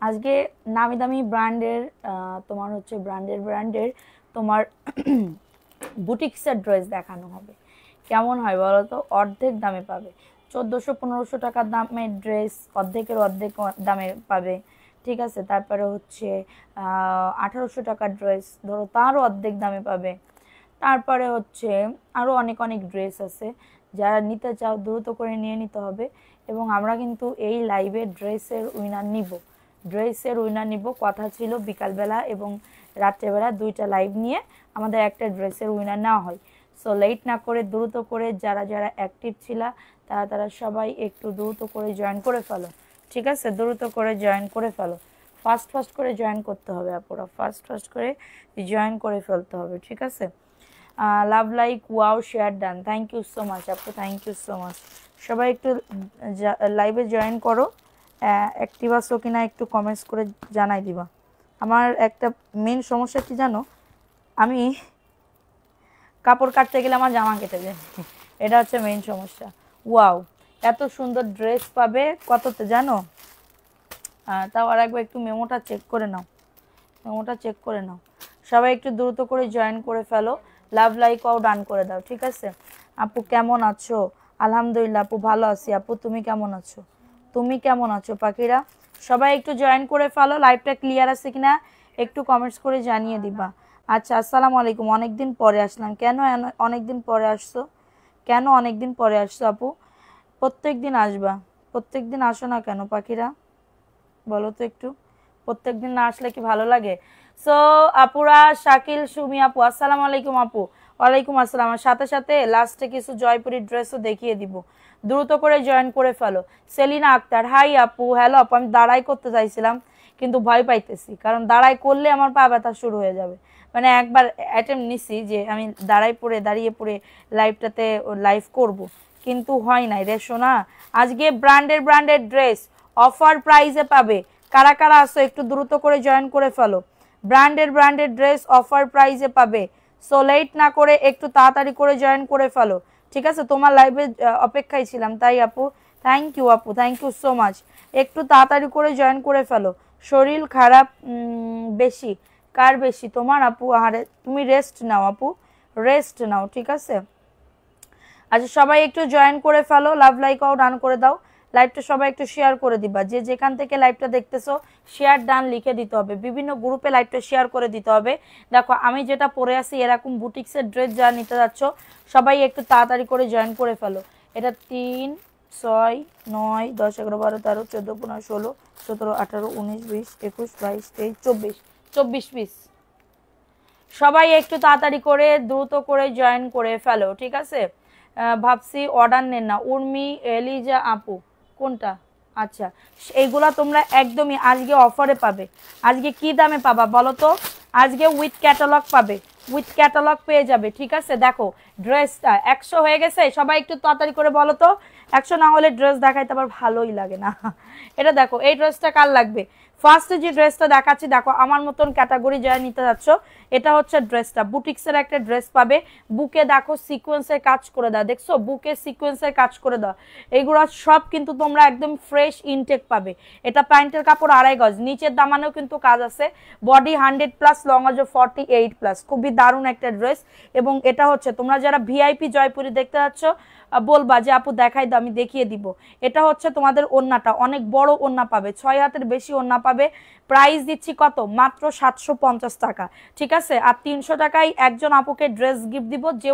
আজকে নামি দামি ব্র্যান্ডের তোমার হচ্ছে ব্র্যান্ডের তোমার বুটিক্সের ড্রেস দেখানো হবে। কেমন হয় বলো তো? অর্ধেক দামে পাবে। 1400-1500 টাকার দামের ড্রেস অর্ধেকের অর্ধেক দামে পাবে। ঠিক আছে, তারপরে হচ্ছে 1800 টাকার ড্রেস ধরো তারও অর্ধেক দামে পাবে। তারপরে হচ্ছে আরও অনেক অনেক ড্রেস আছে, যারা নিতে চাও দ্রুত করে নিয়ে নিতে হবে। এবং আমরা কিন্তু এই লাইভে ড্রেসের উইনার নিব। কথা ছিল বিকালবেলা এবং রাত্রেবেলা দুইটা লাইভ নিয়ে আমাদের একটা ড্রেসের উইনার নেওয়া হয়। সো লেট না করে দ্রুত করে যারা যারা অ্যাক্টিভ ছিলা তারা সবাই একটু দ্রুত করে জয়েন করে ফেলো। ঠিক আছে, দ্রুত করে জয়েন করে ফেলো। ফাস্ট করে জয়েন করতে হবে আপুরা, ফাস্ট করে জয়েন করে ফেলতে হবে। ঠিক আছে, love like wow share done, thank you so much আপু, থ্যাংক ইউ সো মাচ। সবাই একটু লাইভে জয়েন করো, অ্যাক্টিভ আছো কিনা একটু কমেন্টস করে জানাই দিবা। আমার একটা মেন সমস্যা কি জানো, আমি কাপড় কাটতে গেলে আমার জামা কেটে যায়, এটা হচ্ছে মেইন সমস্যা। ওয়াও, এত সুন্দর ড্রেস পাবে কততে জানো? তাও আর একবার একটু মেমোটা চেক করে নাও, সবাই একটু দ্রুত করে জয়েন করে ফেলো। লাভ লাইকও ডান করে দাও। ঠিক আছে আপু, কেমন আছো? আলহামদুলিল্লাহ আপু, ভালো আছি আপু, তুমি কেমন আছো পাখিরা? সবাই একটু জয়েন করে ফেলো। লাইভটা ক্লিয়ার আছে কিনা একটু কমেন্টস করে জানিয়ে দিবা। আচ্ছা, আসসালামু আলাইকুম। অনেকদিন পরে আসলাম। অনেকদিন পরে আসছো আপু? প্রত্যেকদিন আসবা, প্রত্যেকদিন আসো না কেন পাখিরা, বলো তো একটু? প্রত্যেকদিন না আসলে কি ভালো লাগে? সো আপুরা, শাকিল সুমি আপু, আসসালামু আলাইকুম আপু। ওয়ালাইকুম আসসালাম। সাথে সাথে লাস্টে কিছু জয়পুরি ড্রেসও দেখিয়ে দিব, দ্রুত করে জয়েন করে ফেলো। সেলিনা আক্তার, হাই আপু। হ্যালো আপু, আমি দাঁড়াই করতে চাইছিলাম কিন্তু ভয় পাইতেছি, কারণ দাঁড়াই করলে আমার পা ব্যথা শুরু হয়ে যাবে। মানে একবার অ্যাটেম্প নিছি যে আমি দাঁড়িয়ে পড়ে লাইভটাতে লাইভ করব, কিন্তু হয় নাই রে সোনা। আজকে ব্র্যান্ডের ড্রেস অফার প্রাইসে পাবে। কারা কারা আসো একটু দ্রুত করে জয়েন করে ফেলো। ব্র্যান্ডের ড্রেস অফার প্রাইসে পাবে। সো লেট না করে একটু তাড়াতাড়ি করে জয়েন করে ফেলো। ঠিক আছে, তোমার লাইভে অপেক্ষায় ছিলাম তাই আপু, থ্যাংক ইউ আপু, থ্যাংক ইউ সো মাচ। একটু তাড়াতাড়ি করে জয়েন করে ফেলো। শরীর খারাপ বেশি? কার বেশি, তোমার আপু? আরে তুমি রেস্ট নাও আপু, রেস্ট নাও। ঠিক আছে, আচ্ছা সবাই একটু জয়েন করে ফেলো। লাভ লাইকও ডান করে দাও। লাইভটা সবাই একটু শেয়ার করে দিবা। যে যেখান থেকে লাইভটা দেখতেছো শেয়ার ডান লিখে দিতে হবে, বিভিন্ন গ্রুপে লাইভটা শেয়ার করে দিতে হবে। দেখো আমি যেটা পরে আছি এরকম বুটিক্সের ড্রেস যা নিতে যাচ্ছ সবাই একটু তাড়াতাড়ি করে জয়েন করে ফেলো। এটা 3, 6, 9, 10, 11, 12, 13, 14, 15, 16, 17, 18, 19, 20, 21, 22, 23, 24 পিস। সবাই একটু তাড়াতাড়ি করে দ্রুত করে জয়েন করে ফেলো। ঠিক আছে, ভাবছি অর্ডার নেন না। উর্মি এলিজা আপু, কোনটা? আচ্ছা, এইগুলা তোমরা একদমই আজকে অফারে পাবে। আজকে কি দামে পাবা বলো তো? আজকে উইথ ক্যাটালগ পাবে, উইথ ক্যাটালগ পেয়ে যাবে। ঠিক আছে, দেখো ড্রেসটা 100 হয়ে গেছে, সবাই একটু তাড়াতাড়ি করে বলো তো। 100 না হলে ড্রেস দেখাইতে আবার ভালোই লাগে না। এটা দেখো, এই ড্রেসটা কার লাগবে? ফার্স্টে যে ড্রেসটা দেখাচ্ছি, দেখো আমার মতন ক্যাটাগরি যারা নিতে যাচ্ছ, এটা হচ্ছে ড্রেসটা। বুটিক্সের একটা ড্রেস পাবে। বুকে দেখো সিকোয়েন্সের কাজ করে দাও, দেখছো বুকে সিকোয়েন্সের কাজ করে দাও। এইগুলো সব কিন্তু তোমরা একদম ফ্রেশ ইনটেক পাবে। এটা প্যান্টের কাপড় 2.5 গজ, নিচের দামানেও কিন্তু কাজ আছে। বডি 100+, লং আছে 48+। খুবই দারুণ একটা ড্রেস। এবং এটা হচ্ছে তোমরা যারা ভিআইপি জয়পুরি দেখতে যাচ্ছ বলবা যে আপু দেখাই দাও, আমি দেখিয়ে দিব। এটা হচ্ছে তোমাদের ওড়নাটা, অনেক বড় ওড়না পাবে, 6 হাতের বেশি ওড়না পাবে। প্রাইস দিচ্ছি কত? মাত্র 750 টাকা। ঠিক আছে, আর 300 টাকায় একজন আপুকে ড্রেস গিফট দিব যে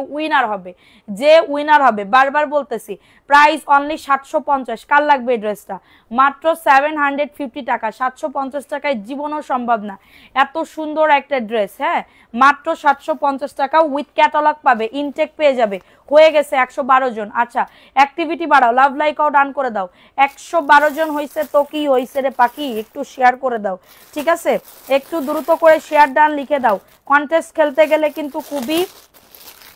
উইনার হবে, বারবার বলতেছি প্রাইস অনলি 750। কার লাগবে এই ড্রেসটা? মাত্র 750 টাকা। 750 টাকায় জীবনও সম্ভব না এত সুন্দর একটা ড্রেস। হ্যাঁ, মাত্র 750 টাকা, উইথ ক্যাটালগ পাবে, ইনটেক পেয়ে যাবে। হয়ে গেছে 112 জন। আচ্ছা অ্যাক্টিভিটি বাড়াও, লাভ লাইকও ডান করে দাও। 112 জন হয়েছে তো কি হয়েছে রে পাখি, একটু শেয়ার করে দাও। ঠিক আছে, একটু দ্রুত করে শেয়ার ডান লিখে দাও। কন্টেস্ট খেলতে গেলে কিন্তু খুবই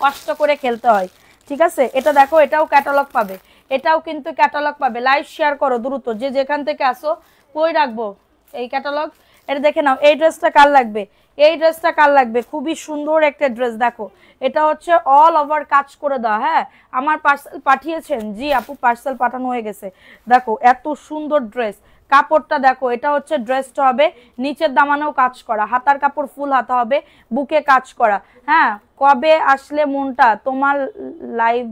কষ্ট করে খেলতে হয়। ঠিক আছে, এটা দেখো, এটাও ক্যাটালগ পাবে, এটাও কিন্তু ক্যাটালগ পাবে। লাইভ শেয়ার করো দ্রুত, যে যেখান থেকে আসো। কই রাখবো এই ক্যাটালগ? এটা দেখে নাও। এই ড্রেসটা কার লাগবে? এই ড্রেসটা কার লাগবে? খুবই সুন্দর একটা ড্রেস। দেখো এটা হচ্ছে অল ওভার কাজ করে দাও। হ্যাঁ, আমার পার্সেল পাঠিয়েছেন? জি আপু, পার্সেল পাঠানো হয়ে গেছে। দেখো এত সুন্দর ড্রেস, কাপড়টা দেখো, এটা হচ্ছে ড্রেসটা হবে নিচের দামানেও কাজ করা, হাতার কাপড় ফুল হাতা হবে, বুকে কাজ করা। হ্যাঁ, কবে আসলে মনটা তোমার লাইভ,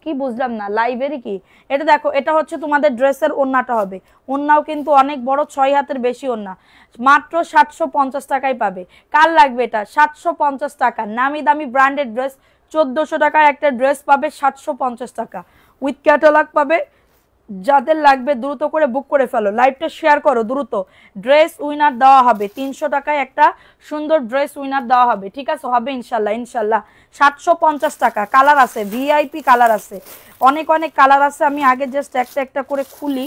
কি বুঝলাম না, লাইভেরই কি এটা? দেখো এটা হচ্ছে তোমাদের ড্রেসের ওড়নাটা হবে, ওড়নাও কিন্তু অনেক বড়, 6 হাতের বেশি ওড়না, মাত্র 750 টাকায় পাবে। কার লাগবে এটা? 750 টাকা, নামি দামি ব্র্যান্ডেড ড্রেস, 1400 টাকায় একটা ড্রেস পাবে 750 টাকা, উইথ ক্যাটালগ পাবে। যাদের লাগবে দ্রুত করে বুক করে ফেলো, লাইভটা শেয়ার করো দ্রুত। ড্রেস উইনার দেওয়া হবে 300 টাকায়, একটা সুন্দর ড্রেস উইনার দেওয়া হবে, ঠিক আছে? হবে ইনশাল্লাহ, ইনশাল্লাহ। 750 টাকা, কালার আছে, ভিআইপি কালার আছে, অনেক অনেক কালার আছে। আমি আগে জাস্ট একটা একটা করে খুলি,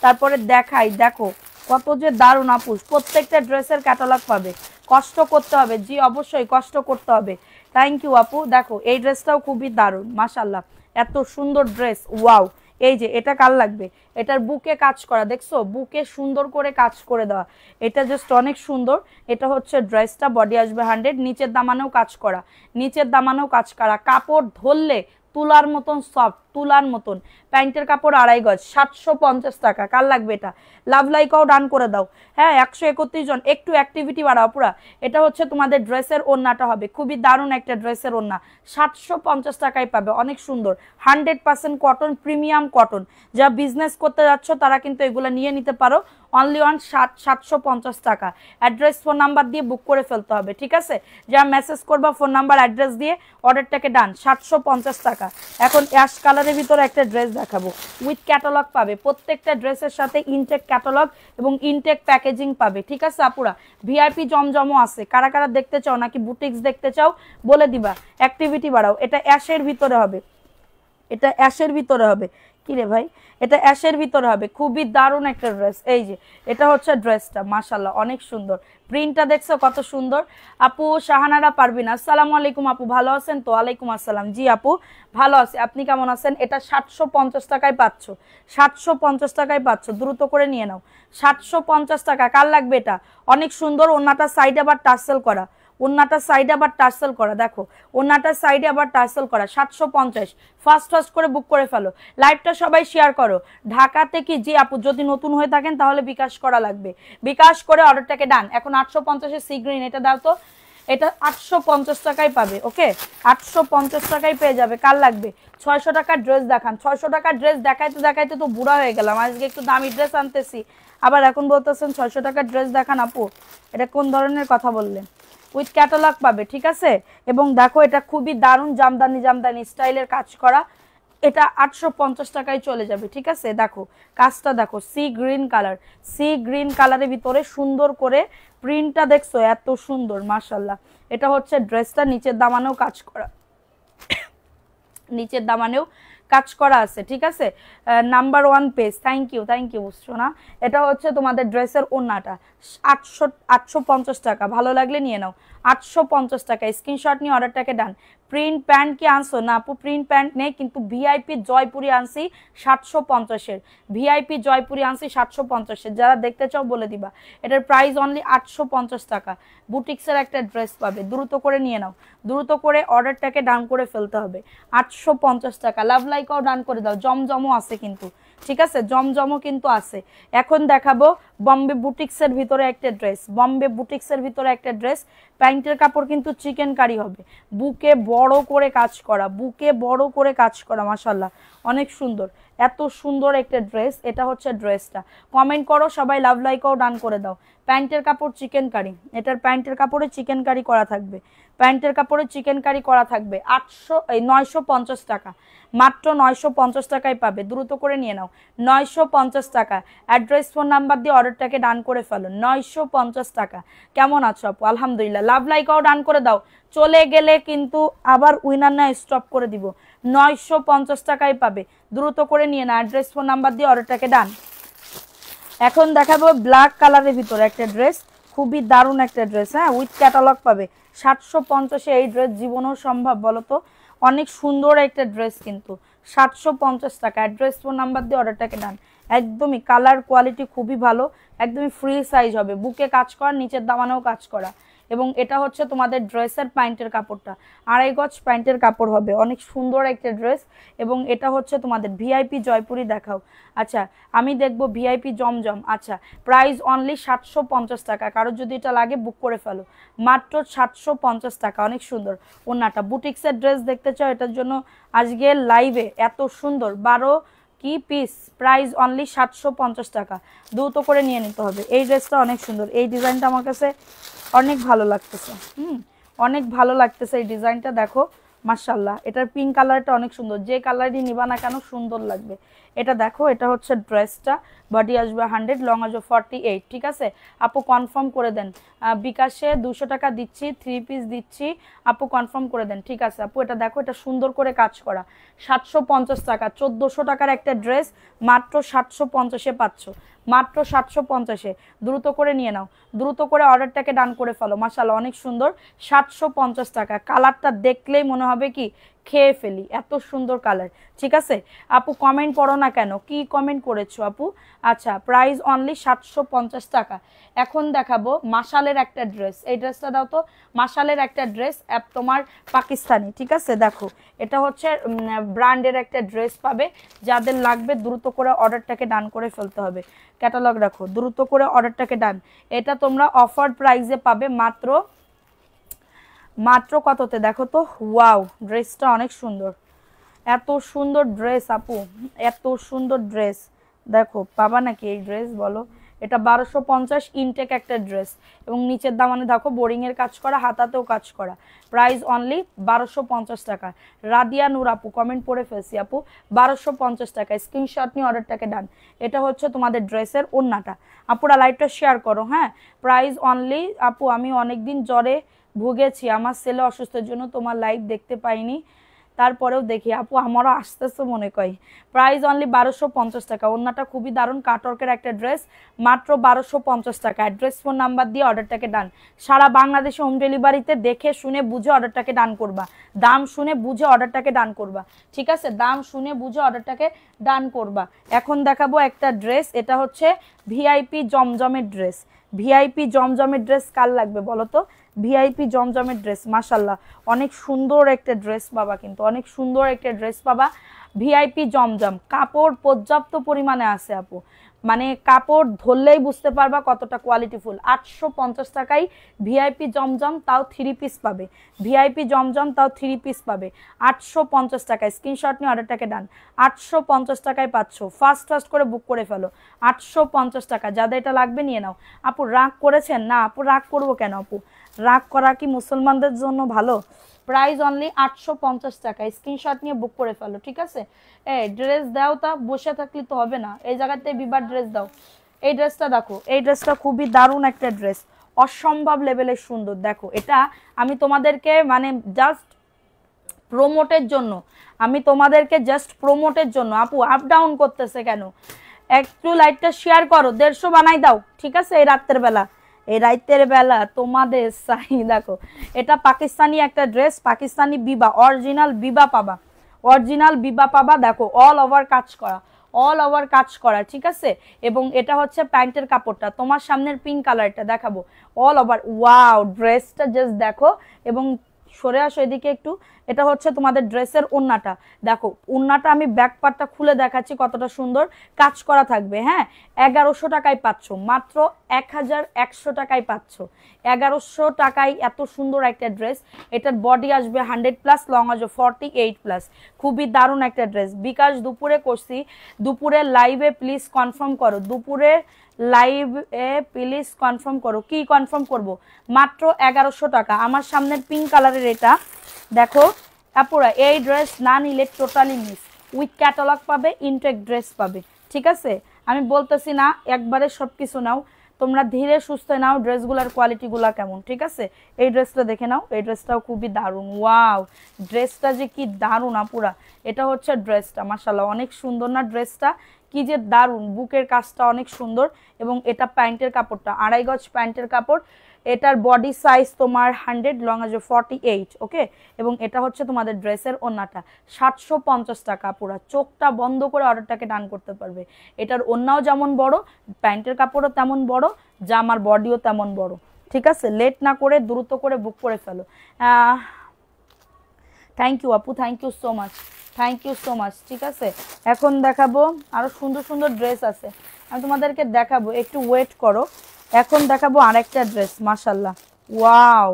তারপরে দেখাই। দেখো কত যে দারুণ আপুস, প্রত্যেকটা ড্রেসের ক্যাটালগ পাবে। কষ্ট করতে হবে, জি অবশ্যই কষ্ট করতে হবে। থ্যাংক ইউ আপু। দেখো এই ড্রেসটাও খুবই দারুণ, মাশাল্লাহ, এত সুন্দর ড্রেস, ওয়াও। এই যে এটা কার লাগবে, এটার বুকে কাজ করা, দেখছো বুকে সুন্দর করে কাজ করে দেওয়া, এটা জাস্ট অনেক সুন্দর। এটা হচ্ছে ড্রেসটা, বডি আসবে 100, নিচের দামানেও কাজ করা, নিচের দামানেও কাজ করা, কাপড় ধরলে তুলার মতন সফট, তুলার মতন। প্যান্টের কাপড় 2.5 গজ, 750 টাকা। কার লাগবে এটা? লাভ লাইকাও ডান করে দাও। হ্যাঁ, 131 জন, একটু অ্যাক্টিভিটি বাড়াও পুরা। এটা হচ্ছে তোমাদের ড্রেসের ওড়নাটা হবে, খুবই দারুণ একটা ড্রেসের ওড়না, 750 টাকায় পাবে, অনেক সুন্দর, 100% কটন, প্রিমিয়াম কটন। যা বিজনেস করতে যাচ্ছ তারা কিন্তু এগুলো নিয়ে নিতে পারো, অনলি অন 750 টাকা। অ্যাড্রেস ফোন নাম্বার দিয়ে বুক করে ফেলতে হবে, ঠিক আছে? যা মেসেজ করবা ফোন নাম্বার অ্যাড্রেস দিয়ে, অর্ডারটাকে ডান, 750 টাকা। এখন অ্যাশ কালারের ভিতরে একটা ড্রেস দেখাবো, উইথ ক্যাটালগ পাবে, প্রত্যেকটা ড্রেসের সাথে ইনটেক ক্যাটালগ এবং ইনটেক প্যাকেজিং পাবে, ঠিক আছে আপুরা? ভিআইপি জমজমও আছে, কারা কারা দেখতে চাও, নাকি বুটিক্স দেখতে চাও বলে দিবা, অ্যাক্টিভিটি বাড়াও। এটা অ্যাশের ভিতরে হবে, এটা অ্যাশের ভিতরে হবে, কি রে ভাই, এটা অ্যাশের ভিতরে হবে, খুবই দারুণ একটা ড্রেস। এই যে এটা হচ্ছে ড্রেসটা, মাশাল্লাহ অনেক সুন্দর, প্রিন্টটা দেখছো কত সুন্দর। আপু শাহানারা পারবিন, আসসালামু আলাইকুম আপু, ভালো আছেন তো? ওয়ালাইকুম আসসালাম, জি আপু ভালো আছি, আপনি কেমন আছেন? এটা 750 টাকায় পাচ্ছ, 750 টাকায় পাচ্ছ, দ্রুত করে নিয়ে নাও, 750 টাকা। কার লাগবে এটা? অনেক সুন্দর, ওন্নাটা সাইডে আবার টার্সেল করা, ওন্নাটা সাইডে আবার টার্সেল করা, দেখো ওন্নাটার সাইডে আবার টার্সেল করা, 750। ফাস্ট ফাস্ট করে বুক করে ফেলো, লাইভটা সবাই শেয়ার করো। ঢাকাতে কি, জি আপু যদি নতুন হয়ে থাকেন তাহলে বিকাশ করা লাগবে, বিকাশ করে অর্ডারটাকে ডান। এখন 850-এর সি গ্রিন, এটা দাও তো, এটা 850 টাকায় পাবে, ওকে 850 টাকায় পেয়ে যাবে। কার লাগবে? 600 টাকার ড্রেস দেখান, 600 টাকার ড্রেস দেখাইতে দেখাইতে তো বুড়া হয়ে গেলাম, আজকে একটু দামি ড্রেস আনতেছি, আবার এখন বলতেছেন 600 টাকার ড্রেস দেখান। আপু এটা কোন ধরনের কথা বললেন? উইথ ক্যাটালগ পাবে, ঠিক আছে? এবং দেখো এটা খুবই দারুণ জামদানি, জামদানি স্টাইলের কাজ করা, এটা 850 টাকায় চলে যাবে, ঠিক আছে? দেখো কাজটা দেখো, sea green colour, sea green কালারের ভিতরে সুন্দর করে প্রিন্টটা দেখছো, এত সুন্দর, মাশাল্লাহ। এটা হচ্ছে ড্রেসটা, নিচের দামানেও কাজ করা, নিচের দামানেও কাজ করা আছে, ঠিক আছে? নাম্বার 1 পেজ, থ্যাংক ইউ সোনা। এটা হচ্ছে তোমাদের ড্রেসের ওড়নাটা, 850 টাকা, ভালো লাগলে নিয়ে নাও, 850 টাকা। স্ক্রিনশট নিয়ে অর্ডারটাকে ডান। প্রিন্ট প্যান্ট কি আনছো? না আপু প্রিন্ট প্যান্ট নেই, কিন্তু ভিআইপি জয়পুরি আনছি 750-এর, ভিআইপি জয়পুরি আনছি 750-এর, যারা দেখতে চাও বলে দিবা। এটার প্রাইস অনলি 850 টাকা। বুটিক্সের একটা ড্রেস পাবে, দ্রুত করে নিয়ে নাও, দ্রুত করে অর্ডারটাকে ডান করে ফেলতে হবে, 850 টাকা। লাভ লাইকাও ডান করে দাও, জমজমও আছে কিন্তু, ঠিক আছে? জমজমও কিন্তু আছে। এখন দেখাবো বম্বে বুটিক্সের ভিতরে একটা ড্রেস, বম্বে বুটিক্সের ভিতরে একটা ড্রেস, প্যান্টের কাপড় কিন্তু চিকেন কারি হবে, বুকে বড় করে কাজ করা, বুকে বড় করে কাজ করা, মাশাল্লাহ অনেক সুন্দর, এত সুন্দর একটা ড্রেস। এটা হচ্ছে ড্রেসটা, কমেন্ট করো সবাই, লাভ লাইকাও ডান করে দাও। প্যান্টের কাপড় চিকেন কারি, এটার প্যান্টের কাপড়ে চিকেন কারি করা থাকবে, প্যান্টের কাপড়ে চিকেন কারি করা থাকবে, 950 টাকা, মাত্র 950 টাকায় পাবে, দ্রুত করে নিয়ে নাও, 950 টাকা। অ্যাড্রেস ফোন নাম্বার দিয়ে অর্ডারটাকে ডান করে ফেলো, 950 টাকা। কেমন আছো আপু? আলহামদুলিল্লাহ। লাভ লাইকাও ডান করে দাও, চলে গেলে কিন্তু আবার উইনার না স্টপ করে দিব, 950 টাকায় পাবে, দ্রুত করে নিয়ে না। অ্যাড্রেস ফোন নাম্বার দিয়ে অর্ডারটাকে ডান। এখন দেখাবো ব্ল্যাক কালারের ভিতরে একটা ড্রেস, খুবই দারুণ একটা ড্রেস, হ্যাঁ উইথ ক্যাটালগ পাবে, 750-এ এই ড্রেস জীবনেও সম্ভব বলো তো? অনেক সুন্দর একটা ড্রেস কিন্তু, 750 টাকা। অ্যাড্রেস ফোন নাম্বার দিয়ে অর্ডারটাকে ডান। একদমই কালার কোয়ালিটি খুবই ভালো, একদমই ফ্রি সাইজ হবে, বুকে কাজ করা, নিচের দামানেও কাজ করা। এবং এটা হচ্ছে তোমাদের ড্রেসের প্যান্টের কাপড়টা, 2.5 গজ প্যান্টের কাপড় হবে, অনেক সুন্দর একটা ড্রেস। এবং এটা হচ্ছে তোমাদের ভিআইপি জয়পুরি দেখাও। আচ্ছা আমি দেখবো ভিআইপি জমজম। আচ্ছা প্রাইস অনলি 750 টাকা, কারোর যদি এটা লাগে বুক করে ফেলো, মাত্র 750 টাকা। অনেক সুন্দর ওন্নাটা, বুটিক্সের ড্রেস দেখতে চাও এটার জন্য আজকে লাইভে এত সুন্দর 12 কি পিস, প্রাইস অনলি 750 টাকা, দ্রুত করে নিয়ে নিতে হবে। এই ড্রেসটা অনেক সুন্দর, এই ডিজাইনটা আমার কাছে অনেক ভালো লাগতেছে, অনেক ভালো লাগতেছে এই ডিজাইনটা, দেখো মাশাআল্লাহ। এটার পিঙ্ক কালারটা অনেক সুন্দর, যে কালারই নিবা না কেন সুন্দর লাগবে। এটা দেখো, এটা হচ্ছে ড্রেসটা, বডি আসবে 100, লং আসবে 48, ঠিক আছে আপু কনফার্ম করে দেন। বিকাশে 200 টাকা দিচ্ছি, 3 পিস দিচ্ছি, আপু কনফার্ম করে দেন। ঠিক আছে আপু, এটা দেখো, এটা সুন্দর করে কাজ করা, 750 টাকা, 1400 টাকার একটা ড্রেস মাত্র 750-এ পাচ্ছ, মাত্র 750-এ। দ্রুত করে নিয়ে নাও, দ্রুত করে অর্ডারটাকে ডান করে ফেলো। মাশাআল্লাহ অনেক সুন্দর, 750 টাকা। কালারটা দেখলেই মনে হবে কি খেয়ে ফেলি, এত সুন্দর কালার। ঠিক আছে আপু, কমেন্ট করো না কেন, কি কমেন্ট করেছো আপু? আচ্ছা প্রাইস অনলি 750 টাকা। এখন দেখাবো মাশালের একটা ড্রেস, এই ড্রেসটা দাও তো, মাশালের একটা ড্রেস তোমার পাকিস্তানি। ঠিক আছে দেখো, এটা হচ্ছে ব্র্যান্ডের একটা ড্রেস পাবে, যাদের লাগবে দ্রুত করে অর্ডারটাকে ডান করে ফেলতে হবে। ক্যাটালগ রাখো, দ্রুত করে অর্ডারটাকে ডান। এটা তোমরা অফার প্রাইসে পাবে মাত্র মাত্র কততে দেখো তো, ওয়াও ড্রেসটা অনেক সুন্দর, এত সুন্দর ড্রেস আপু, এত সুন্দর ড্রেস দেখো, পাবা নাকি এই ড্রেস বলো? এটা 1250 ইনটেক একটা ড্রেস, এবং নিচের দামানে দেখো বোরিং এর কাজ করা, হাতাতেও কাজ করা, প্রাইস অনলি 1250 টাকা। রাদিয়া নূর আপু কমেন্ট পড়ে ফেলছি আপু, 1250 টাকা, স্ক্রিনশট নিয়ে অর্ডারটাকে ডান। এটা হচ্ছে তোমাদের ড্রেসের ওন্নাটা। আপুরা লাইভটা শেয়ার করো, হ্যাঁ প্রাইস অনলি। আপু আমি অনেকদিন জ্বরে ভুগেছি, আমার ছেলে অসুস্থের জন্য তোমার লাইভ দেখতে পাইনি, তারপরেও দেখি আপু আমারও আসতেছে মনে করি। প্রাইস অনলি 1250 টাকা, ওন্নাটা খুবই দারুণ, কাটওয়ার্কের একটা ড্রেস, মাত্র 1250 টাকা। অ্যাড্রেস ফোন নাম্বার দিয়ে অর্ডারটাকে ডান। সারা বাংলাদেশে হোম ডেলিভারিতে, দেখে শুনে বুঝে অর্ডারটাকে ডান করবা, দাম শুনে বুঝে অর্ডারটাকে ডান করবা। ঠিক আছে, দাম শুনে বুঝে অর্ডারটাকে ডান করবা। এখন দেখাবো একটা ড্রেস, এটা হচ্ছে ভিআইপি জমজমের ড্রেস। ভিআইপি জমজমের ড্রেস কার লাগবে বলো তো? ভিআইপি জমজমের ড্রেস, মাশাল্লাহ অনেক সুন্দর একটা ড্রেস পাবা, কিন্তু অনেক সুন্দর একটা ড্রেস পাবা। ভিআইপি জমজম, কাপড় পর্যাপ্ত পরিমাণে আছে আপু, মানে কাপড় ধরলেই বুঝতে পারবা কতটা কোয়ালিটিফুল। 850 টাকায় ভিআইপি জমজম, তাও 3 পিস পাবে। ভিআইপি জমজম তাও 3 পিস পাবে 850 টাকায়। স্ক্রিনশট নিয়ে অর্ডারটাকে ডান, 850 টাকায় পাচ্ছ। ফাস্ট ফাস্ট করে বুক করে ফেলো, 850 টাকা। যাদের এটা লাগবে নিয়ে নাও। আপু রাগ করেছেন? না আপু রাগ করবো কেন আপু, রাগ করা কি মুসলমানদের জন্য ভালো? প্রাইস অনলি 850 টাকা, স্ক্রিনশট নিয়ে বুক করে ফেলো। ঠিক আছে, এই ড্রেস দাও, তা বসে থাকলে তো হবে না, এই জায়গাতে বিবার ড্রেস দাও। এই ড্রেসটা দেখো, এই ড্রেসটা খুবই দারুণ একটা ড্রেস, অসম্ভব লেভেলের সুন্দর। দেখো এটা আমি তোমাদেরকে মানে জাস্ট প্রমোটের জন্য, আমি তোমাদেরকে জাস্ট প্রমোটের জন্য। আপু আপ ডাউন করতেছে কেন? একটু লাইটটা শেয়ার করো, 150 বানাই দাও। ঠিক আছে, এই রাতের বেলা, এই রাতের বেলা তোমাদের সাই দেখো, এটা পাকিস্তানি একটা ড্রেস, পাকিস্তানি বিবা, অরিজিনাল বিবা পাবা, অরিজিনাল বিবা পাবা। দেখো অল ওভার কাজ করা, অল ওভার কাজ করা। ঠিক আছে, এবং এটা হচ্ছে প্যান্টের কাপড়টা, তোমার সামনের পিঙ্ক কালারটা দেখাবো, অল ওভার। ওয়াও ড্রেসটা জাস্ট দেখো, এবং সরে আসো এদিকে একটু। এটা হচ্ছে তোমাদের ড্রেসের ওন্নাটা, দেখো ওন্নাটা আমি ব্যাক পার্টটা খুলে দেখাচ্ছি কতটা সুন্দর কাজ করা থাকবে। হ্যাঁ 1100 টাকায় পাচ্ছ, মাত্র 1100 টাকায় পাচ্ছ, 1100 টাকায় এত সুন্দর একটা ড্রেস। এটার বডি আসবে 100+, লং আসবে 48+, খুবই দারুণ একটা ড্রেস। বিকাশ দুপুরে করছি, দুপুরে লাইভে প্লিজ কনফার্ম করো, দুপুরে লাইভ এ প্লিজ কনফার্ম করো। কি কনফার্ম করব? মাত্র 1100 টাকা। আমার সামনের পিঙ্ক কালারের এটা দেখো আপুরা, এই ড্রেস না নিলে টোটালি মিস। উইথ ক্যাটালগ পাবে, ইনটেক ড্রেস পাবে। ঠিক আছে, আমি বলতেছি না একবারে সব কিছু নাও, তোমরা ধীরে সুস্থে নাও, ড্রেসগুলোর কোয়ালিটিগুলো কেমন। ঠিক আছে, এই ড্রেসটা দেখে নাও, এই ড্রেসটাও খুবই দারুণ। ওয়াও ড্রেসটা যে কি দারুণ আপুরা, এটা হচ্ছে ড্রেসটা, মাশাআল্লাহ অনেক সুন্দর না ড্রেসটা, কি যে দারুণ, বুকের কাজটা অনেক সুন্দর। এবং এটা প্যান্টের কাপড়টা 2.5 গজ প্যান্টের কাপড়, এটার বডি সাইজ তোমার 100, লং আসবে 48। ওকে, এবং এটা হচ্ছে তোমাদের ড্রেসের ওন্নাটা, 750 টাকা। পুরা চোখটা বন্ধ করে অর্ডারটাকে ডান করতে পারবে। এটার ওন্নাও যেমন বড়, প্যান্টের কাপড়ও তেমন বড়, জামার বডিও তেমন বড়। ঠিক আছে, লেট না করে দ্রুত করে বুক করে ফেলো। থ্যাংক ইউ আপু, thank you so much, thank you so much. ঠিক আছে, এখন দেখাবো আরও সুন্দর সুন্দর ড্রেস আছে, আমি তোমাদেরকে দেখাবো, একটু ওয়েট করো। এখন দেখাবো আরেকটা ড্রেস, মাশাল্লাহ, ওয়াও।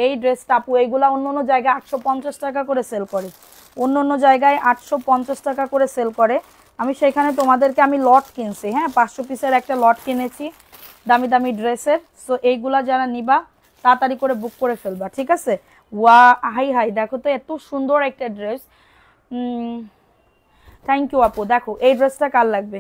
এই ড্রেসটা আপু, এইগুলা অন্য অন্য জায়গায় 850 টাকা করে সেল করে, অন্য অন্য জায়গায় 850 টাকা করে সেল করে। আমি সেখানে তোমাদেরকে আমি লট কিনছি, হ্যাঁ 500 পিসের একটা লট কিনেছি দামি দামি ড্রেসের। সো এইগুলা যারা নিবা তাড়াতাড়ি করে বুক করে ফেলবা, ঠিক আছে। ওয়া হাই হাই, দেখো তো এত সুন্দর একটা ড্রেস। থ্যাংক ইউ আপু। দেখো এই ড্রেসটা কার লাগবে,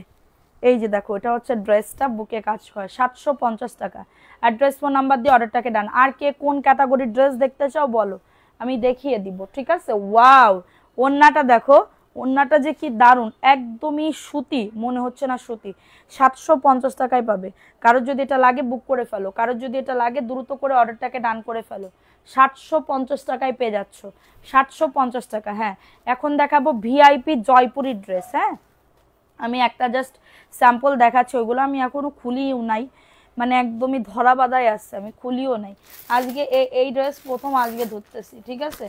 এই যে দেখো, এটা হচ্ছে ড্রেসটা, বুকে কাজ করে 750 টাকা। অ্যাড্রেস ফোন নাম্বার দিয়ে অর্ডারটাকে ডান। আর কে কোন ক্যাটাগরির ড্রেস দেখতে চাও বলো, আমি দেখিয়ে দিব, ঠিক আছে। ওয়াও, ওন্নাটা দেখো, ওন্নাটা যে কি দারুণ, একদমই সুতি মনে হচ্ছে না সুতি। 750 টাকায় পাবে। কারোর যদি এটা লাগে বুক করে ফেলো, কারোর যদি এটা লাগে দ্রুত করে অর্ডারটাকে ডান করে ফেলো। 750 টাকায় পেয়ে যাচ্ছ, 750 টাকা। হ্যাঁ, এখন দেখাবো ভিআইপি জয়পুরি ড্রেস। হ্যাঁ, আমি একটা জাস্ট স্যাম্পল দেখাচ্ছি, ওইগুলো আমি এখনো খুলিও নাই, মানে একদমই ধরা বাঁধাই আসছে, আমি খুলিও নাই আজকে। এই ড্রেস প্রথম আজকে ধরতেছি, ঠিক আছে,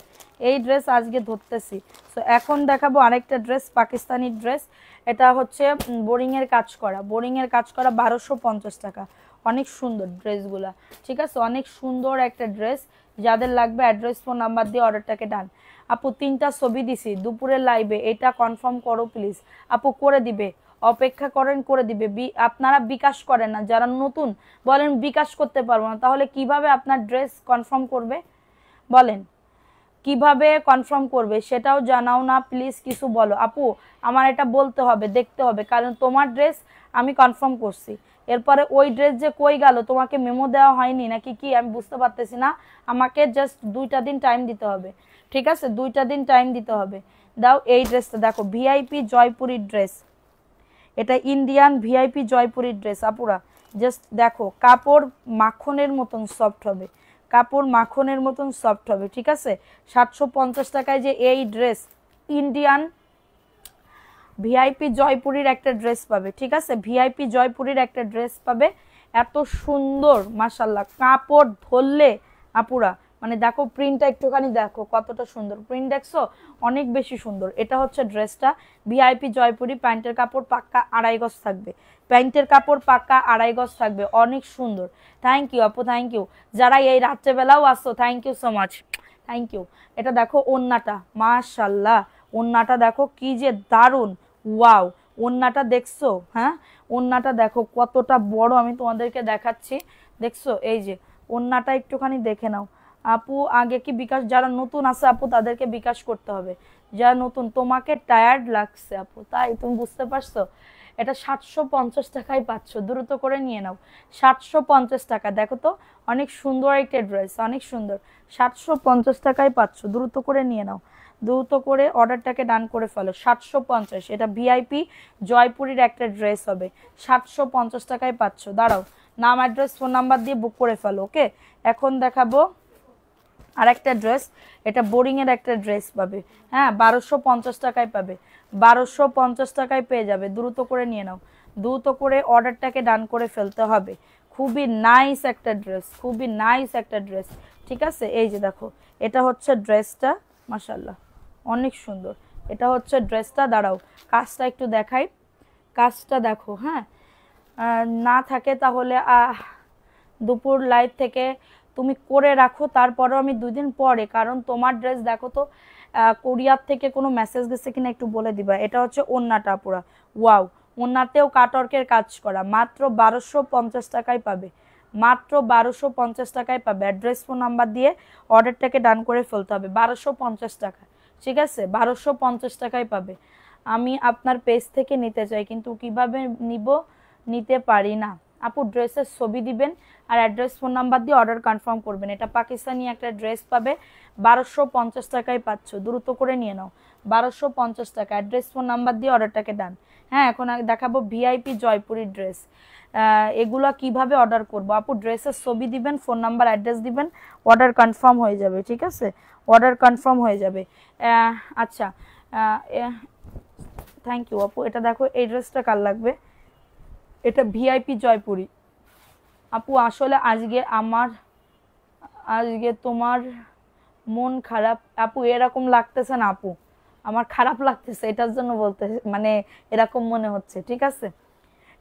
এই ড্রেস আজকে ধরতেছি। সো এখন দেখাবো আরেকটা ড্রেস, পাকিস্তানি ড্রেস। এটা হচ্ছে বোরিংয়ের কাজ করা, বোরিংয়ের কাজ করা, 1250 টাকা। অনেক সুন্দর ড্রেসগুলা, ঠিক আছে, অনেক সুন্দর একটা ড্রেস। যাদের লাগবে অ্যাড্রেস ফোন নাম্বার দিয়ে অর্ডারটাকে ডান। আপু 3টা ছবি দিছি দুপুরের লাইভে, এটা কনফার্ম করো প্লিজ। আপু করে দিবে, অপেক্ষা করেন, করে দিবে। আপনারা বিকাশ করেন না, যারা নতুন বলেন বিকাশ করতে পারবো না, তাহলে কিভাবে আপনার ড্রেস কনফার্ম করবে বলেন, কিভাবে কনফার্ম করবে সেটাও জানাও না প্লিজ, কিছু বলো। আপু আমার এটা বলতে হবে, দেখতে হবে, কারণ তোমার ড্রেস আমি কনফার্ম করছি, এরপরে ওই ড্রেস যে কই গেল, তোমাকে মেমো দেওয়া হয়নি নাকি কি আমি বুঝতে পারতেছি না। আমাকে জাস্ট 2টা দিন টাইম দিতে হবে, ঠিক আছে, 2টা দিন টাইম দিতে হবে। দাও এই ড্রেসটা দেখো, ভিআইপি জয়পুরি ড্রেস, এটা ইন্ডিয়ান ভিআইপি জয়পুরি ড্রেস। আপুরা জাস্ট দেখো, কাপড় মাখনের মতন সফট হবে, কাপড় মাখনের মতন সফট হবে, ঠিক আছে। 750 টাকায় যে এই ড্রেস, ইন্ডিয়ান ভিআইপি জয়পুরির একটা ড্রেস পাবে, ঠিক আছে, ভিআইপি জয়পুরির একটা ড্রেস পাবে, এত সুন্দর মাশাল্লাহ। কাপড় ধরলে আপুরা মানে দেখো, প্রিন্টটা একটুখানি দেখো কতটা সুন্দর, প্রিন্ট দেখছো অনেক বেশি সুন্দর। এটা হচ্ছে ড্রেসটা, ভিআইপি জয়পুরি। প্যান্টের কাপড় পাক্কা 2.5 গজ থাকবে, প্যান্টের কাপড় পাক্কা 2.5 গজ থাকবে, অনেক সুন্দর। থ্যাংক ইউ আপু, থ্যাংক ইউ। যারা এই রাত্রেবেলাও আসছো, thank you so much, thank you. এটা দেখো ওন্নাটা, মাশাল্লাহ, ওন্নাটা দেখো কি যে দারুণ, ওয়াও। ওন্নাটা দেখছো, হ্যাঁ ওন্নাটা দেখো কতটা বড়, আমি তোমাদেরকে দেখাচ্ছি, দেখছো, এই যে ওন্নাটা একটুখানি দেখে নাও। আপু আগে কি বিকাশ, যারা নতুন আছে আপু তাদেরকে বিকাশ করতে হবে, যারা নতুন। তোমাকে টায়ার্ড লাগছে আপু, তাই তুমি বুঝতে পারছো। এটা 750 টাকায় পাচ্ছ, দ্রুত করে নিয়ে নাও। 750 টাকা, দেখো তো অনেক সুন্দর একটা ড্রেস, অনেক সুন্দর। 750 টাকায় পাচ্ছ, দ্রুত করে নিয়ে নাও, দ্রুত করে অর্ডারটাকে ডান করে ফেলো। 750, এটা ভিআইপি জয়পুরির একটা ড্রেস হবে, 750 টাকায় পাচ্ছ। দাঁড়াও, নাম অ্যাড্রেস ফোন নাম্বার দিয়ে বুক করে ফেলো, ওকে। এখন দেখাবো আর একটা ড্রেস, এটা বোরিংয়ের একটা ড্রেস পাবে, হ্যাঁ 1250 টাকায় পাবে, 1250 টাকায় পেয়ে যাবে, দ্রুত করে নিয়ে নাও, দ্রুত করে অর্ডারটাকে ডান করে ফেলতে হবে। খুবই নাইস একটা ড্রেস, খুবই নাইস একটা ড্রেস, ঠিক আছে। এই যে দেখো, এটা হচ্ছে ড্রেসটা, মাশাল্লাহ অনেক সুন্দর। এটা হচ্ছে ড্রেসটা, দাঁড়াও কাজটা একটু দেখাই, কাজটা দেখো, হ্যাঁ না থাকে তাহলে দুপুর লাইভ থেকে তুমি করে রাখো, তারপরেও আমি 2 দিন পরে, কারণ তোমার ড্রেস দেখো তো কোরিয়ার থেকে কোনো মেসেজ গেছে কিনা একটু বলে দিবা। এটা হচ্ছে ওন্নাটা পুরা, ওয়াও, ওন্নাতেও কাটওয়ার্কের কাজ করা, মাত্র 1250 টাকায় পাবে, মাত্র 1250 টাকায় পাবে। অ্যাড্রেস ফোন নাম্বার দিয়ে অর্ডারটাকে ডান করে ফেলতে হবে, 1250 টাকা, ঠিক আছে, 1250 টাকায় পাবে। আমি আপনার পেজ থেকে নিতে চাই, কিন্তু কিভাবে নিব, নিতে পারি না। আপু ড্রেসের ছবি দিবেন আর অ্যাড্রেস ফোন নাম্বার দিয়ে অর্ডার কনফার্ম করবেন। এটা পাকিস্তানি একটা ড্রেস পাবে, 1250 টাকায় পাচ্ছ, দ্রুত করে নিয়ে নাও, 1250 টাকা। অ্যাড্রেস ফোন নাম্বার দিয়ে অর্ডারটাকে ডান। হ্যাঁ, এখন দেখাবো ভিআইপি জয়পুরি ড্রেস। এগুলা কিভাবে অর্ডার করব আপু, ড্রেসের ছবি দিবেন, ফোন নাম্বার অ্যাড্রেস দিবেন, অর্ডার কনফার্ম হয়ে যাবে, ঠিক আছে, অর্ডার কনফার্ম হয়ে যাবে। আচ্ছা, থ্যাংক ইউ আপু। এটা দেখো, এই ড্রেসটা কার লাগবে, এটা ভিআইপি জয়পুরি। আপু আসলে আজকে আমার আজকে তোমার মন খারাপ আপু? এরকম লাগতেছে না আপু, আমার খারাপ লাগতেছে এটার জন্য বলতে, মানে এরকম মনে হচ্ছে, ঠিক আছে।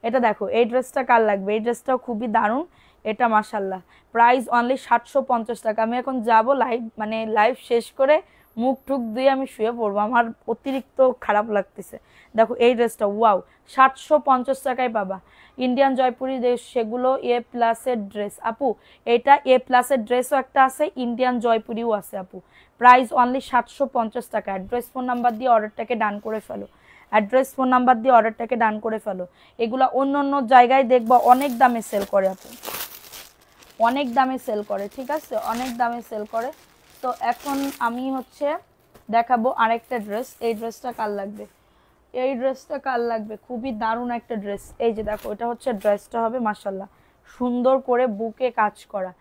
এটা দেখো, এই ড্রেসটা কার লাগবে? এই ড্রেসটাও খুবই দারুণ, এটা মাশাল্লাহ। প্রাইস অনলি 750 টাকা। আমি এখন যাব লাইভ, মানে লাইভ শেষ করে মুখ টুক দিয়ে আমি শুয়ে পড়বো, আমার অতিরিক্ত খারাপ লাগতেছে। দেখো এই ড্রেসটা, ওয়াও, 750 টাকায় পাবা। ইন্ডিয়ান জয়পুরি দেশ, সেগুলো এ প্লাসের ড্রেস আপু। এটা এ প্লাসের ড্রেসও একটা আছে, ইন্ডিয়ান জয়পুরিও আছে আপু। প্রাইস অনলি 750 টাকা। অ্যাড্রেস ফোন নাম্বার দিয়ে অর্ডারটাকে ডান করে ফেলো, অ্যাড্রেস ফোন নাম্বার দিয়ে অর্ডারটাকে ডান করে ফেলো। এগুলো অন্য অন্য জায়গায় দেখবো অনেক দামে সেল করে আপু, অনেক দামে সেল করে, ঠিক আছে, অনেক দামে সেল করে। তো এখন আমি হচ্ছে দেখাবো আরেকটা ড্রেস। এই ড্রেসটা কার লাগবে? এই ড্রেসটা কার লাগবে? খুবই দারুণ একটা ড্রেস। এই যে দেখো, এটা হচ্ছে ড্রেসটা হবে মাশাল্লাহ, সুন্দর করে বুকে কাজ করা।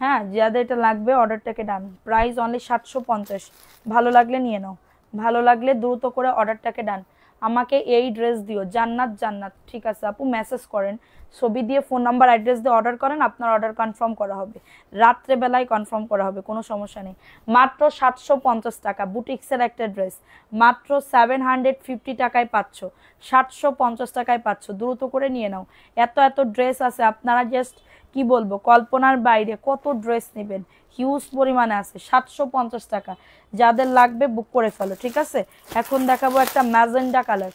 হ্যাঁ, যাদের এটা লাগবে অর্ডারটাকে ডান। Price only 750। ভালো লাগলে নিয়ে নাও, ভালো লাগলে দ্রুত করে অর্ডারটাকে ডান। আমাকে এই ড্রেস দিও, জান্নাত জান্নাত, ঠিক আছে আপু, মেসেজ করেন, ছবি দিয়ে ফোন নাম্বার অ্যাড্রেস দিয়ে অর্ডার করেন, আপনার অর্ডার কনফার্ম করা হবে, রাত্রেবেলায় কনফার্ম করা হবে, কোনো সমস্যা নেই। মাত্র 750 টাকা, বুটিক্সের একটা ড্রেস মাত্র 750 টাকায় পাচ্ছ, 750 টাকায় পাচ্ছ, দ্রুত করে নিয়ে নাও। এত এত ড্রেস আছে, আপনারা জাস্ট কি বলবো, কল্পনার বাইরে কত ড্রেস নেবেন, হিউজ পরিমাণে আছে। 750 টাকা, যাদের লাগবে বুক করে ফেলো, ঠিক আছে। এখন দেখাবো একটা ম্যাজেন্ডা কালার,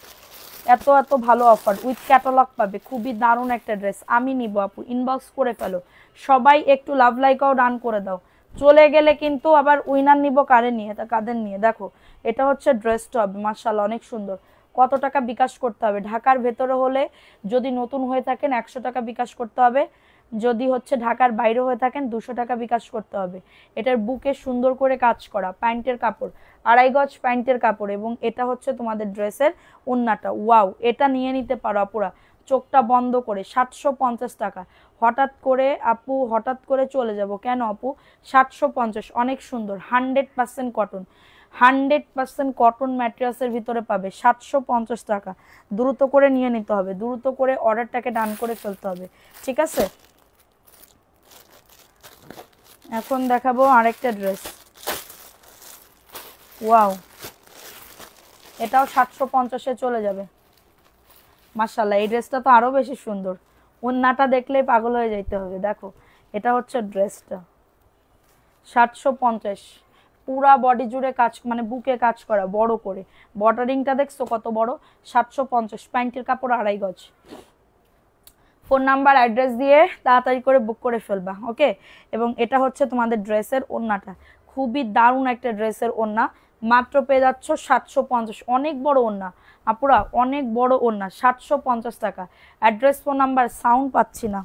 এত এত ভালো অফার, উইথ ক্যাটালগ পাবে, খুবই দারুণ একটা ড্রেস। আমি নিব আপু, ইনবক্স করে ফেলো, সবাই একটু লাভ লাইকাও ডান করে দাও। চলে গেলে কিন্তু আবার উইনার নিব কারে নিয়ে, তা কাদের নিয়ে। দেখো এটা হচ্ছে ড্রেসটা হবে মাশাআল্লাহ, অনেক সুন্দর। কত টাকা বিকাশ করতে হবে? ঢাকার ভেতরে হলে, যদি নতুন হয়ে থাকেন 100 টাকা বিকাশ করতে হবে, যদি হচ্ছে ঢাকার বাইরে হয়ে থাকেন 200 টাকা বিকাশ করতে হবে। এটার বুকে সুন্দর করে কাজ করা, প্যান্টের কাপড় 2.5 গজ প্যান্টের কাপড়, এবং এটা হচ্ছে তোমাদের ড্রেসের ওন্নাটা। ওয়াও, এটা নিয়ে নিতে পারো আপুরা, চোখটা বন্ধ করে। 750 টাকা। হঠাৎ করে আপু, হঠাৎ করে চলে যাব কেন আপু? 750, অনেক সুন্দর, 100% কটন, 100% কটন ম্যাটেরিয়ালসের ভিতরে পাবে। 750 টাকা, দ্রুত করে নিয়ে নিতে হবে, দ্রুত করে অর্ডারটাকে ডান করে ফেলতে হবে, ঠিক আছে। এখন দেখাবো আরেকটা ড্রেস, ওয়াও, এটাও 750-এ চলে যাবে মাশাআল্লাহ। এই ড্রেসটা তো আরো বেশি সুন্দর, ওন্নাটা দেখলেই পাগল হয়ে যাইতে হবে। দেখো এটা হচ্ছে ড্রেসটা, 750, পুরা বডি জুড়ে কাজ, মানে বুকে কাজ করা বড় করে, বর্ডারিংটা দেখছো কত বড়। 750, প্যান্টের কাপড় 2.5 গজ। ফোন নাম্বার অ্যাড্রেস দিয়ে তাড়াতাড়ি করে বুক করে ফেলবা, ওকে। এবং এটা হচ্ছে তোমাদের ড্রেসের ওন্নাটা, খুবই দারুণ একটা ড্রেসের ওন্না, মাত্র পেয়ে যাচ্ছ 750। অনেক বড় ওন্না আপুরা, অনেক বড় ওন্না, 750 টাকা। অ্যাড্রেস, ফোন নাম্বার, সাউন্ড পাচ্ছি না,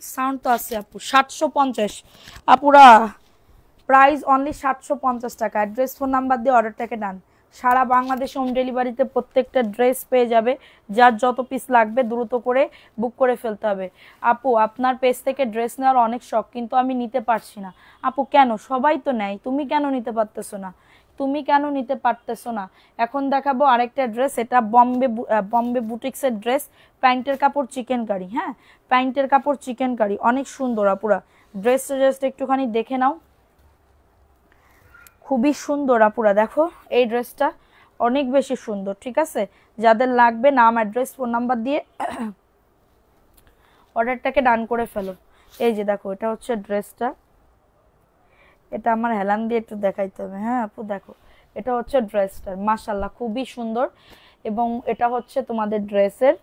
সাউন্ড তো আছে আপু। 750 আপুরা, প্রাইস অনলি 750 টাকা। অ্যাড্রেস ফোন নাম্বার দিয়ে অর্ডারটাকে ডান। সারা বাংলাদেশে হোম ডেলিভারিতে প্রত্যেকটা ড্রেস পেয়ে যাবে, যার যত পিস লাগবে দ্রুত করে বুক করে ফেলতে হবে। আপু আপনার পেজ থেকে ড্রেস নেওয়ার অনেক শখ, কিন্তু আমি নিতে পারছি না। আপু কেন? সবাই তো নেয়, তুমি কেন নিতে পারতেছো না? তুমি কেন নিতে পারতেছো না? এখন দেখাবো আরেকটা ড্রেস, এটা বম্বে বুটিক্সের ড্রেস, প্যান্টের কাপড় চিকেন কারি। হ্যাঁ, প্যান্টের কাপড় চিকেন কারি, অনেক সুন্দর আপুরা। ড্রেসটা জাস্ট একটুখানি দেখে নাও, খুবই সুন্দর আপুরা। দেখো এই ড্রেসটা অনেক বেশি সুন্দর, ঠিক আছে। যাদের লাগবে নাম, অ্যাড্রেস, ফোন নাম্বার দিয়ে অর্ডারটাকে ডান করে ফেলো। এই যে দেখো, এটা হচ্ছে ড্রেসটা, এটা আমার হেলান দিয়ে একটু দেখাইতে হবে। হ্যাঁ আপু দেখো, এটা হচ্ছে ড্রেসটার, মাশাআল্লাহ খুবই সুন্দর। এবং এটা হচ্ছে তোমাদের ড্রেসের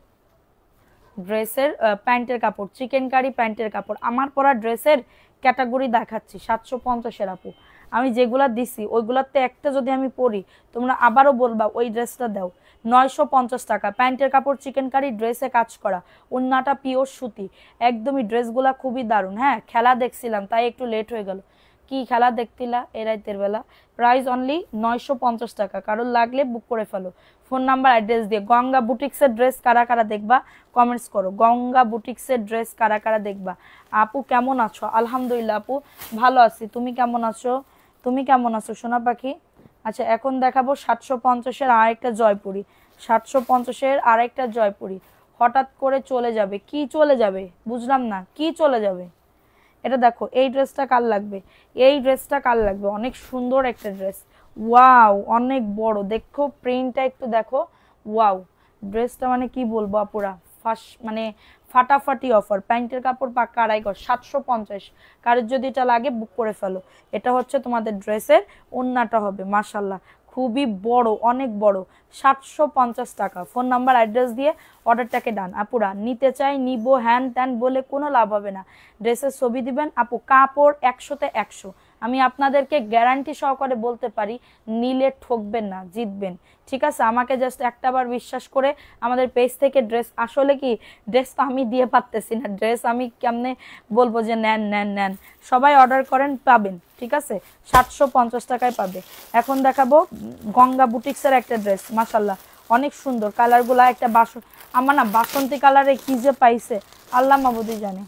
প্যান্টের কাপড়, চিকেন কারি প্যান্টের কাপড়। আমার পরা ড্রেসের ক্যাটাগরি দেখাচ্ছি 750-এর আপু। আমি যেগুলা দিছি ওইগুলাতে একটা যদি আমি পরি, তোমরা আবারও বলবা ওই ড্রেসটা দাও। 950 টাকা, প্যান্টের কাপড় চিকেন কারি, ড্রেসে কাজ করা, ওন্নাটা পিওর সুতি, একদমই ড্রেসগুলা খুবই দারুণ। হ্যাঁ, খেলা দেখছিলাম তাই একটু লেট হয়ে গেল। কি খেলা দেখতিলা এই রাতের বেলা? প্রাইস অনলি 950 টাকা। কারোর লাগলে বুক করে ফেলো, ফোন নাম্বার অ্যাড্রেস দিয়ে। গঙ্গা বুটিক্সের ড্রেস কারা কারা দেখবা কমেন্টস করো, গঙ্গা বুটিক্সের ড্রেস কারা কারা দেখবা। আপু কেমন আছো? আলহামদুলিল্লাহ আপু ভালো আছি, তুমি কেমন আছো? তুমি কেমন আছো সোনা পাখি? আচ্ছা এখন দেখাবো 750-এর আরেকটা জয়পুরি, 750-এর আরেকটা জয়পুরি। হঠাৎ করে চলে যাবে? কি চলে যাবে বুঝলাম না, কি চলে যাবে? এটা দেখো এই ড্রেসটা কার লাগবে, এই ড্রেসটা কার লাগবে, অনেক সুন্দর একটা ড্রেস। ওয়াও, অনেক বড়, দেখো প্রিন্টটা একটু দেখো। ওয়াও, ড্রেসটা মানে কি বলবো আপুরা, মানে ফাটাফাটি অফার। প্যান্টের কাপড় পাক্কা 2.5 750। কারোর যদি এটা লাগে বুক করে ফেলো। এটা হচ্ছে তোমাদের ড্রেসের ওন্নাটা হবে, মাশাল্লাহ খুবই বড়, অনেক বড়। 750 টাকা। ফোন নাম্বার অ্যাড্রেস দিয়ে অর্ডারটাকে ডান। আপুরা নিতে চাই নিবো হ্যান ত্যান বলে কোনো লাভ হবে না। ড্রেসের ছবি দিবেন আপু, কাপড় 100-তে 100। আমি আপনাদেরকে গ্যারান্টি সহকারে বলতে পারি, নিলে ঠকবেন না, জিতবেন। ঠিক আছে, আমাকে জাস্ট একটাবার বিশ্বাস করে আমাদের পেজ থেকে ড্রেস, আসলে কি ড্রেস তো আমি দিয়ে পারতেছি না, ড্রেস আমি কেমনে বলবো যে নেন নেন নেন, সবাই অর্ডার করেন পাবেন। ঠিক আছে, 750 টাকায় পাবে। এখন দেখাবো গঙ্গা বুটিক্সের একটা ড্রেস, মাশাল্লাহ অনেক সুন্দর কালারগুলা। একটা আমার না বাসন্তী কালারে কি যে পাইছে আল্লাহ মাবুদি জানে।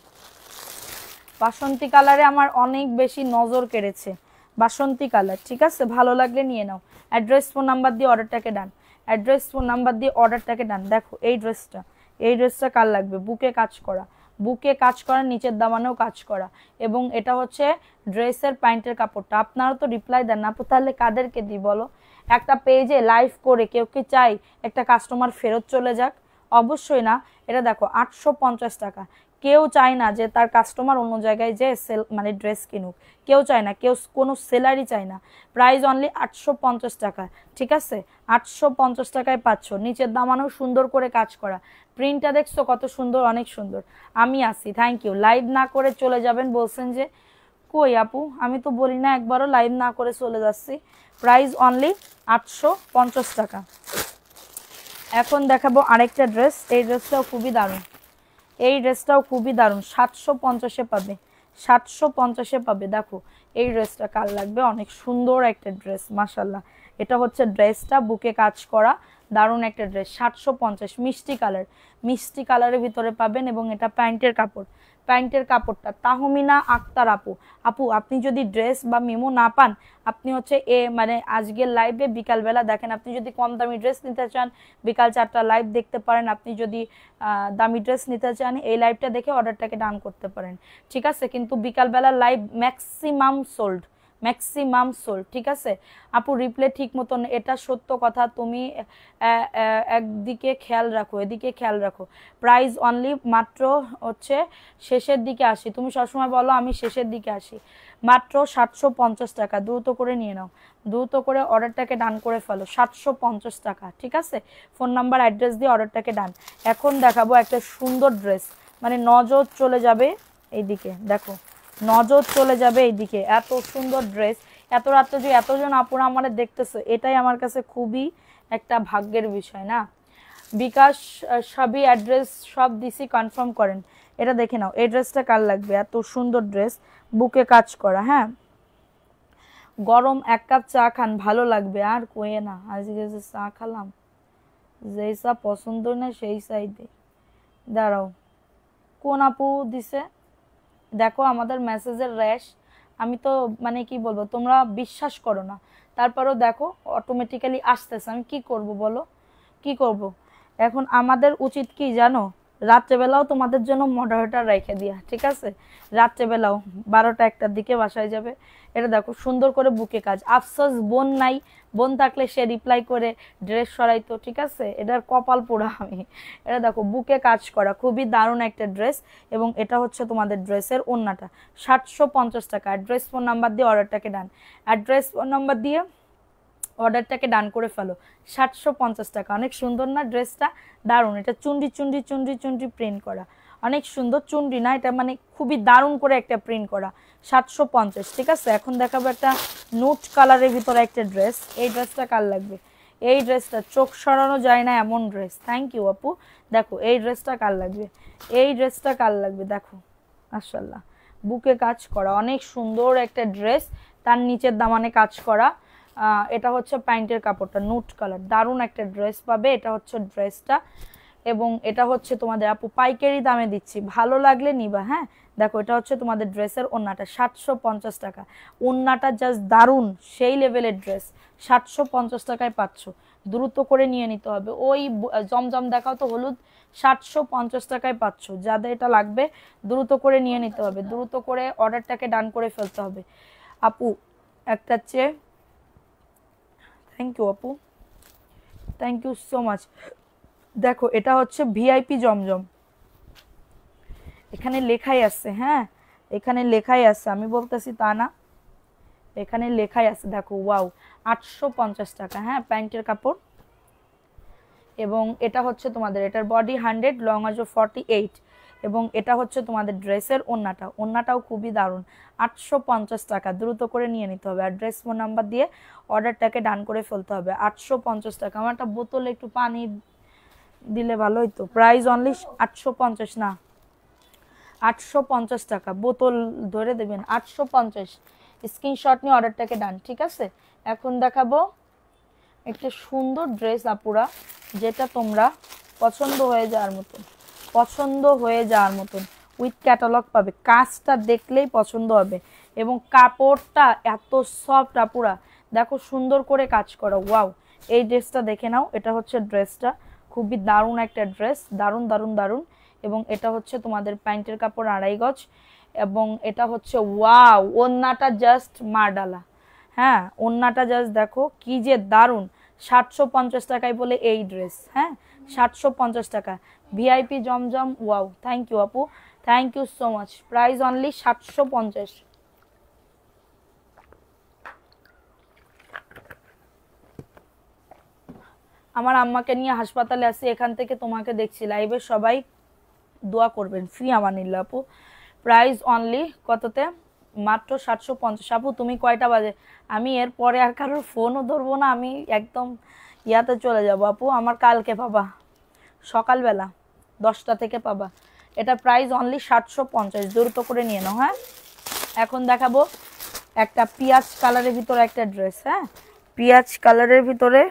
বাসন্তী কালারে আমার অনেক বেশি নজর কেড়েছে, বাসন্তী কালার। ঠিক আছে, ভালো লাগলে নিয়ে নাও। অ্যাড্রেস ফোন নাম্বার দিয়ে অর্ডারটাকে ডান, অ্যাড্রেস ফোন নাম্বার দিয়ে অর্ডারটাকে ডান। দেখো এই ড্রেসটা, এই ড্রেসটা কার লাগবে, বুকে কাজ করা, বুকে কাজ করা, নিচের দামানেও কাজ করা, এবং এটা হচ্ছে ড্রেসের প্যান্টের কাপড়টা। আপনারা তো রিপ্লাই দেন না আপু, তাহলে কাদেরকে দিই বলো? একটা পেজে লাইভ করে কেউ কি চাই একটা কাস্টমার ফেরত চলে যাক? অবশ্যই না। এটা দেখো 850 টাকা। কেউ চায় না যে তার কাস্টমার অন্য জায়গায় যে সেল মানে ড্রেস কিনুক, কেউ চায় না, কেউ কোনো সেলারই চায় না। প্রাইস অনলি 850 টাকা। ঠিক আছে, 850 টাকায় পাচ্ছ। নিচের দামানেও সুন্দর করে কাজ করা, প্রিন্টটা দেখছো কত সুন্দর, অনেক সুন্দর। আমি আসি, থ্যাংক ইউ। লাইভ না করে চলে যাবেন বলছেন যে, কই আপু আমি তো বলি না একবারও লাইভ না করে চলে যাচ্ছি। প্রাইস অনলি 850 টাকা। এখন দেখাবো আরেকটা ড্রেস, এই ড্রেসটাও খুবই দারুণ, এই ড্রেসটাও খুবই দারুণ। 750-এ পাবে, 750-এ পাবে। দেখো এই ড্রেসটা কার লাগবে, অনেক সুন্দর একটা ড্রেস, মাশাল্লাহ। এটা হচ্ছে ড্রেসটা, বুকে কাজ করা, দারুণ একটা ড্রেস। 750, মিষ্টি কালার, মিষ্টি কালারের ভিতরে পাবেন, এবং এটা প্যান্টের কাপড়, প্যান্টের কাপড়টা তাহমিনা আক্তার আপু। আপু আপনি যদি ড্রেস বা মেমো না পান, আপনি হচ্ছে মানে আজকের লাইভে বিকালবেলা দেখেন। আপনি যদি কম দামি ড্রেস নিতে চান, বিকাল 4টা লাইভ দেখতে পারেন। আপনি যদি দামি ড্রেস নিতে চান, এই লাইভটা দেখে অর্ডারটাকে ডান করতে পারেন। ঠিক আছে, কিন্তু বিকালবেলা live maximum sold, maximum sold. ঠিক আছে আপু, রিপ্লে ঠিক মতন, এটা সত্য কথা। তুমি একদিকে খেয়াল রাখো, এদিকে খেয়াল রাখো। প্রাইস অনলি মাত্র হচ্ছে শেষের দিকে আসি, তুমি সবসময় বলো আমি শেষের দিকে আসি। মাত্র 750 টাকা। দ্রুত করে নিয়ে নাও, দ্রুত করে অর্ডারটাকে ডান করে ফেলো। 750 টাকা। ঠিক আছে, ফোন নাম্বার অ্যাড্রেস দিয়ে অর্ডারটাকে ডান। এখন দেখাবো একটা সুন্দর ড্রেস, মানে নজর চলে যাবে এইদিকে। দেখো নজর চলে যাবে এইদিকে, এত সুন্দর ড্রেস। এত রাত্রে যে এতজন আপুরা আমাদের দেখতেছে, এটাই আমার কাছে খুবই একটা ভাগ্যের বিষয় না। বিকাশ সবই অ্যাড্রেস সব দিছি, কনফার্ম করেন। এটা দেখে নাও, এই ড্রেসটা কার লাগবে, এত সুন্দর ড্রেস, বুকে কাজ করা। হ্যাঁ, গরম 1 কাপ চা খান, ভালো লাগবে। আর কয়ে না, আজকে যে চা খালাম, যেই চা পছন্দ না সেই চাই দে। দাঁড়াও, কোন আপু দিছে দেখো, আমাদের মেসেজের র্যাশ। আমি তো মানে কি বলবো, তোমরা বিশ্বাস করো না, তারপরেও দেখো অটোমেটিক্যালি আসতেছে। আমি কি করব বলো, কি করব? এখন আমাদের উচিত কি জানো, রাত্রেবেলাও তোমাদের জন্য মডারেটর রেখে দিয়া। ঠিক আছে, রাত্রেবেলাও 12টা 1টার দিকে বাসায় যাবে। এটা দেখো সুন্দর করে বুকে কাজ। আফসোস বোন নাই, বোন থাকলে সে রিপ্লাই করে ড্রেস সরাইতো। ঠিক আছে, এটার কপাল পোড়া আমি। এটা দেখো বুকে কাজ করা, খুবই দারুণ একটা ড্রেস, এবং এটা হচ্ছে তোমাদের ড্রেসের ওন্নাটা। 750 টাকা। অ্যাড্রেস ফোন নাম্বার দিয়ে অর্ডারটাকে ডান, অ্যাড্রেস ফোন নাম্বার দিয়ে অর্ডারটাকে ডান করে ফেলো। 750 টাকা। অনেক সুন্দর না ড্রেসটা, দারুণ। এটা চুন্ডি চুন্ডি চুন্ডি চুন্ডি প্রিন্ট করা, অনেক সুন্দর। চুন্ডি না, এটা মানে খুবই দারুণ করে একটা প্রিন্ট করা। 750। ঠিক আছে, এখন দেখাবো একটা নোট কালারের ভিতরে একটা ড্রেস। এই ড্রেসটা কার লাগবে, এই ড্রেসটা চোখ সরানো যায় না এমন ড্রেস। থ্যাংক ইউ আপু। দেখো এই ড্রেসটা কার লাগবে, এই ড্রেসটা কার লাগবে। দেখো মাশাআল্লাহ, বুকে কাজ করা, অনেক সুন্দর একটা ড্রেস, তার নিচের দামানে কাজ করা। এটা হচ্ছে প্যান্টের কাপড়টা, নুট কালার, দারুণ একটা ড্রেস পাবে। এটা হচ্ছে ড্রেসটা, এবং এটা হচ্ছে তোমাদের আপু পাইকারি দামে দিচ্ছি, ভালো লাগলে নিবা। হ্যাঁ দেখো এটা হচ্ছে তোমাদের ড্রেসের ওন্নাটা 750 টাকা। ওন্নাটা জাস্ট দারুণ, সেই লেভেলের ড্রেস 750 টাকায় পাচ্ছ। দ্রুত করে নিয়ে নিতে হবে। ওই জমজম দেখাও তো হলুদ, 750 টাকায় পাচ্ছ। যাদের এটা লাগবে দ্রুত করে নিয়ে নিতে হবে, দ্রুত করে অর্ডারটাকে ডান করে ফেলতে হবে। আপু একটা চেয়ে থ্যাংক ইউ আপু, থ্যাংক ইউ সো মাচ। দেখো এটা হচ্ছে ভিআইপি জমজম, এখানে লেখাই আছে। হ্যাঁ এখানে লেখাই আছে, আমি বলতেছি তা না, এখানে লেখাই আছে। দেখো ওয়াও 850 টাকা। হ্যাঁ প্যান্টের কাপড়, এবং এটা হচ্ছে তোমাদের, এটার বডি 100, লং আজও 48, এবং এটা হচ্ছে তোমাদের ড্রেসের ওন্নাটা। ওন্নাটাও খুবই দারুণ, 850 টাকা। দ্রুত করে নিয়ে নিতে হবে। আর ড্রেস ফোন নাম্বার দিয়ে অর্ডারটাকে ডান করে ফেলতে হবে। 850 টাকা। আমার একটা বোতলে একটু পানি দিলে ভালো হইতো। প্রাইস অনলি 850, না 850 টাকা। বোতল ধরে দেবেন 850। স্ক্রিনশট নিয়ে অর্ডারটাকে ডান। ঠিক আছে, এখন দেখাবো একটা সুন্দর ড্রেস আপুরা, যেটা তোমরা পছন্দ হয়ে যাওয়ার মতন, পছন্দ হয়ে যাওয়ার মতন। উইথ ক্যাটালগ পাবে, কাজটা দেখলেই পছন্দ হবে, এবং কাপড়টা এত সফট আপুরা। দেখো সুন্দর করে কাজ করা। ওয়াও, এই ড্রেসটা দেখে নাও। এটা হচ্ছে ড্রেসটা, খুবই দারুণ একটা ড্রেস, দারুণ দারুণ দারুণ। এবং এটা হচ্ছে তোমাদের প্যান্টের কাপড় 2.5 গজ, এবং এটা হচ্ছে ওয়াও ওন্নাটা জাস্ট মারডালা। হ্যাঁ ওন্নাটা জাস্ট দেখো কি যে দারুণ। 750 টাকায় বলে এই ড্রেস। হ্যাঁ 750 টাকা। ভিআইপি জমজম, ওয়াও থ্যাংক ইউ আপু, thank you so much. Price only 750। আমার আম্মাকে নিয়ে হাসপাতালে আসি, এখান থেকে তোমাকে দেখছি লাইভে, সবাই দোয়া করবেন। ফি আমানিল্লাহ আপু। প্রাইস অনলি কততে? মাত্র 750। আপু তুমি কয়টা বাজে? আমি এরপরে আর কারোর ফোনও ধরবো না, আমি একদম ইয়াতে চলে যাব আপু। আমার কালকে পাবা সকালবেলা 10টা থেকে পাবা। এটা প্রাইস অনলি 750, দ্রুত করে নিয়ে নাও। হ্যাঁ এখন দেখাবো একটা পিঁয়াজ কালারের ভিতরে একটা ড্রেস। হ্যাঁ পিঁয়াজ কালারের ভিতরে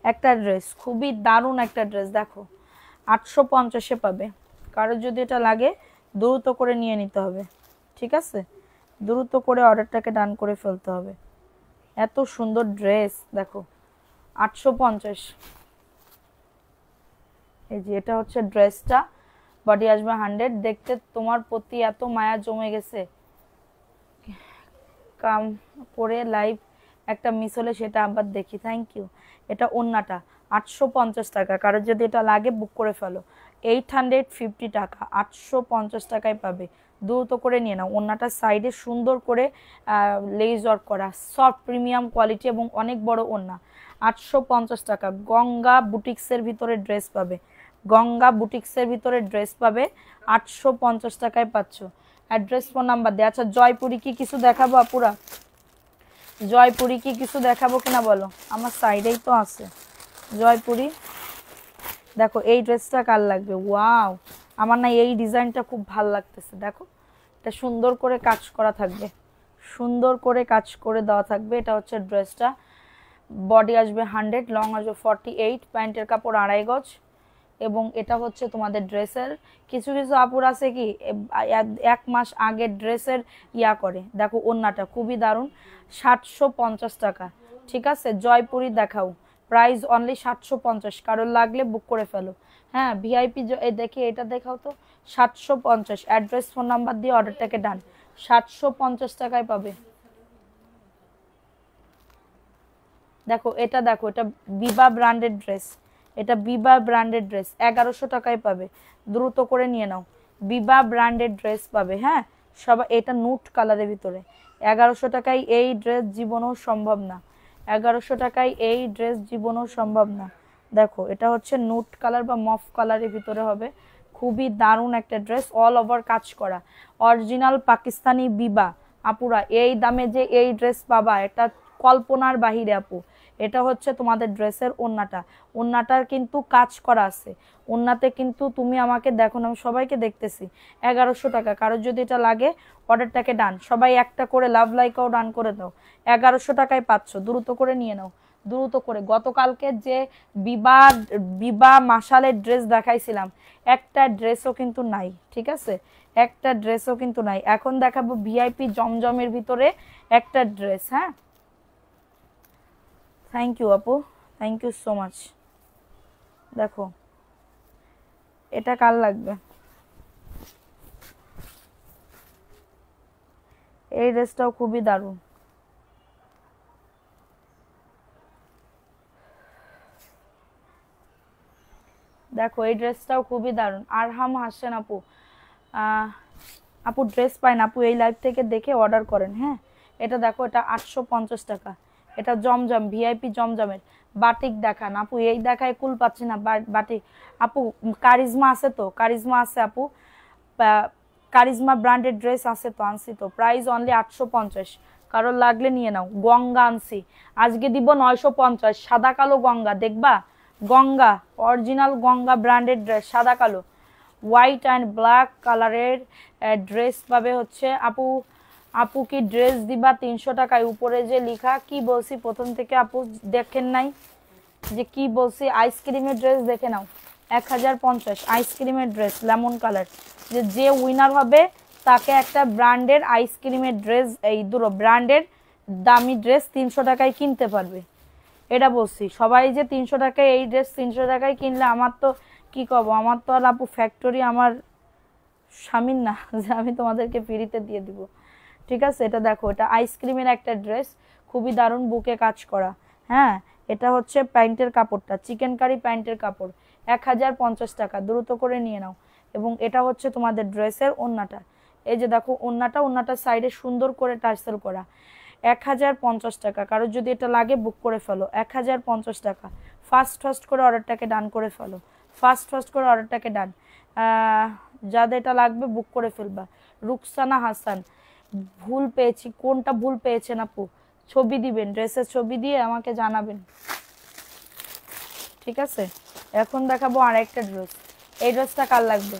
একটা ড্রেস, খুবই দারুণ একটা ড্রেস। দেখো 850-এ পাবে। কারোর যদি এটা লাগে দ্রুত করে নিয়ে নিতে হবে। ঠিক আছে, দ্রুত করে অর্ডারটাকে ডান করে ফেলতে হবে। এত সুন্দর ড্রেস দেখো 850। এই যে এটা হচ্ছে ড্রেসটা, বডি আসবে 100। দেখতে তোমার প্রতি এত মায়া জমে গেছে, কাম করে লাইভ একটা মিস হলে সেটা আবার দেখি। Thank you. এটা ওন্নাটা 850 টাকা। কারোর যদি এটা লাগে বুক করে ফেলো। 850 টাকা, 850 টাকায় পাবে। দ্রুত করে নিয়ে নাও। ওন্নাটা সাইডে সুন্দর করে লেজ ওয়ার্ক করা, সফট প্রিমিয়াম কোয়ালিটি, এবং অনেক বড় ওন্না। 850 টাকা। গঙ্গা বুটিক্সের ভিতরে ড্রেস পাবে, গঙ্গা বুটিক্সের ভিতরে ড্রেস পাবে। 850 টাকায় পাচ্ছ। অ্যাড্রেস ফোন নাম্বার দেওয়া। আচ্ছা জয়পুরি কি কিছু দেখাবো আপুরা? জয়পুরি কি কিছু দেখাবো কিনা বলো? আমার সাইডেই তো আছে জয়পুরি। দেখো এই ড্রেসটা কার লাগবে? ওয়াও, আমার না এই ডিজাইনটা খুব ভাল লাগতেছে। দেখো এটা সুন্দর করে কাজ করা থাকবে, সুন্দর করে কাজ করে দেওয়া থাকবে। এটা হচ্ছে ড্রেসটা, বডি আসবে 100, লং আসবে 48, প্যান্টের কাপড় 2.5 গজ, এবং এটা হচ্ছে তোমাদের ড্রেসের। কিছু কিছু আপুর আছে কি 1 মাস আগে ড্রেসের ইয়া করে। দেখো ওন্নাটা খুবই দারুণ, 750 টাকা। ঠিক আছে জয়পুরি দেখাও, প্রাইস অনলি 750। কারোর লাগলে বুক করে ফেলো। হ্যাঁ ভিআইপি দেখি এটা দেখাও তো, 750। অ্যাড্রেস ফোন নাম্বার দিয়ে অর্ডারটাকে ডান। 750 টাকায় পাবে। দেখো এটা, দেখো এটা বিবা ব্র্যান্ডের ড্রেস, এটা বিবা ব্র্যান্ডের ড্রেস 1100 টাকায় পাবে। দ্রুত করে নিয়ে নাও, বিবা ব্র্যান্ডের ড্রেস পাবে। হ্যাঁ সবাই, এটা নুট কালারের ভিতরে 1100 টাকায় এই ড্রেস জীবনেও সম্ভব না। 1100 টাকায় এই ড্রেস জীবনেও সম্ভব না। দেখো এটা হচ্ছে নুট কালার বা মফ কালারের ভিতরে হবে, খুবই দারুণ একটা ড্রেস, অল ওভার কাজ করা, অরিজিনাল পাকিস্তানি বিবা। আপুরা এই দামে যে এই ড্রেস পাবা, এটা কল্পনার বাহিরে আপু। এটা হচ্ছে তোমাদের ড্রেসের ওন্নাটা, ওন্নাটার কিন্তু কাজ করা আছে, ওন্নাতে কিন্তু তুমি আমাকে দেখো না, আমি সবাইকে দেখতেছি 1100 টাকা। কারোর যদি এটা লাগে অর্ডারটাকে ডান, সবাই একটা করে লাভ লাইকও ডান করে দাও। 1100 টাকায় পাচ্ছ, দ্রুত করে নিয়ে নাও, দ্রুত করে। গতকালকে যে বিবাহ বিবাহ মাসালের ড্রেস দেখাইছিলাম, একটা ড্রেসও কিন্তু নাই, ঠিক আছে, একটা ড্রেসও কিন্তু নাই। এখন দেখাবো ভিআইপি জমজমের ভিতরে একটা ড্রেস। হ্যাঁ, থ্যাংক ইউ আপু, থ্যাংক ইউ সো মাচ। দেখো এটা কার লাগবে, এই ড্রেসটাও খুবই দারুণ। দেখো এই ড্রেসটাও খুবই দারুণ। আরহাম হাসান আপু, আপু ড্রেস পাই না আপু, এই লাইভ থেকে দেখে অর্ডার করেন। হ্যাঁ, এটা দেখো, এটা 850 টাকা। এটা জমজম, ভিআইপি জমজমের। বাটিক দেখান আপু, এই দেখায় কুল পাচ্ছি না। বাটিক আপু, কারিজমা আছে তো, কারিজমা আছে আপু, কারিজমা ব্র্যান্ডেড ড্রেস আছে তো, আনছি তো, প্রাইস অনলি 850। কারোর লাগলে নিয়ে নাও। গঙ্গা আনছি, আজকে দিব 950, সাদা কালো গঙ্গা, দেখবা Ganga, original Ganga branded dress, সাদা কালো, হোয়াইট অ্যান্ড ব্ল্যাক কালারের ড্রেস পাবে হচ্ছে। আপু আপু কি ড্রেস দিবা 300 টাকায়? উপরে যে লেখা, কি বলছি প্রথম থেকে আপু দেখেন নাই যে কি বলছি? আইসক্রিমের ড্রেস দেখে নাও, 1050 আইসক্রিমের ড্রেস লেমন কালার। যে উইনার হবে তাকে একটা ব্র্যান্ডের আইসক্রিমের ড্রেস, এই দুটো ব্র্যান্ডের দামি ড্রেস 300 টাকায় কিনতে পারবে। এটা বলছি, সবাই যে 300 টাকায় এই ড্রেস 300 টাকায় কিনলে আমার তো কি কব, আমার তো আর আপু ফ্যাক্টরি আমার স্বামীর না যে আমি তোমাদেরকে ফ্রিতে দিয়ে দিব, ঠিক আছে। এটা দেখো, এটা আইসক্রিমের একটা ড্রেস, খুবই দারুণ, বুকে কাজ করা। হ্যাঁ, এটা হচ্ছে প্যান্টের কাপড়টা, চিকেন কারি প্যান্টের কাপড়, 1050 টাকা, দ্রুত করে নিয়ে নাও। এবং এটা হচ্ছে তোমাদের ড্রেসের ওন্নাটা। এই যে দেখো ওন্নাটা, ওন্নাটার সাইডে সুন্দর করে টার্সেল করা, 1050 টাকা। কারোর যদি এটা লাগে বুক করে ফেলো, 1050 টাকা। ফাস্ট করে অর্ডারটাকে ডান করে ফেলো, ফাস্ট করে অর্ডারটাকে ডান। যাদের এটা লাগবে বুক করে ফেলবা। রুকসানা হাসান, ভুল পেয়েছি, কোনটা ভুল পেয়েছেন আপু? ছবি দিবেন, ড্রেসের ছবি দিয়ে আমাকে জানাবেন, ঠিক আছে। এখন দেখাবো আরেকটা ড্রেস। এই ড্রেসটা কার লাগবে?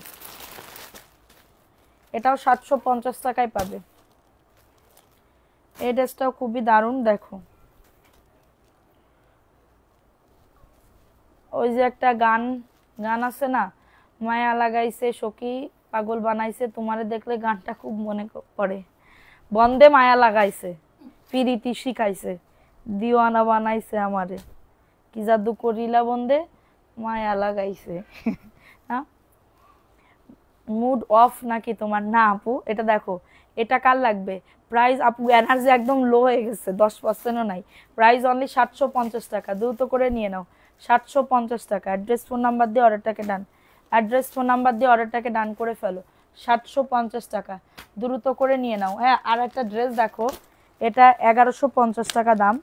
এটাও 750 টাকায় পাবে। এই ড্রেসটাও খুবই দারুণ। দেখো ওই যে একটা গান গান আছে না, মায়া লাগাইছে সখী পাগল বানাইছে, তোমারে দেখলে গানটা খুব মনে পড়ে। বন্দে মায়া লাগাইছে, পিরিতি শিখাইছে, দিওয়ানা বানাইছে আমারে, কি জাদু করিলা বন্দে মায়া লাগাইছে। হ্যাঁ, মুড অফ নাকি তোমার? না আপু, এটা দেখো, এটা কার লাগবে? প্রাইস আপু এনার্জি একদম লো হয়ে গেছে, 10%ও নাই। প্রাইস অনলি 750 টাকা, দ্রুত করে নিয়ে নাও, 750 টাকা। অ্যাড্রেস ফোন নাম্বার দিয়ে অর্ডারটাকে ডান, অ্যাড্রেস ফোন নাম্বার দিয়ে অর্ডারটাকে ডান করে ফেলো, 750 টাকা, দ্রুত করে নিয়ে নাও। হ্যাঁ, আর একটা ড্রেস দেখো, এটা 1150 টাকা দাম।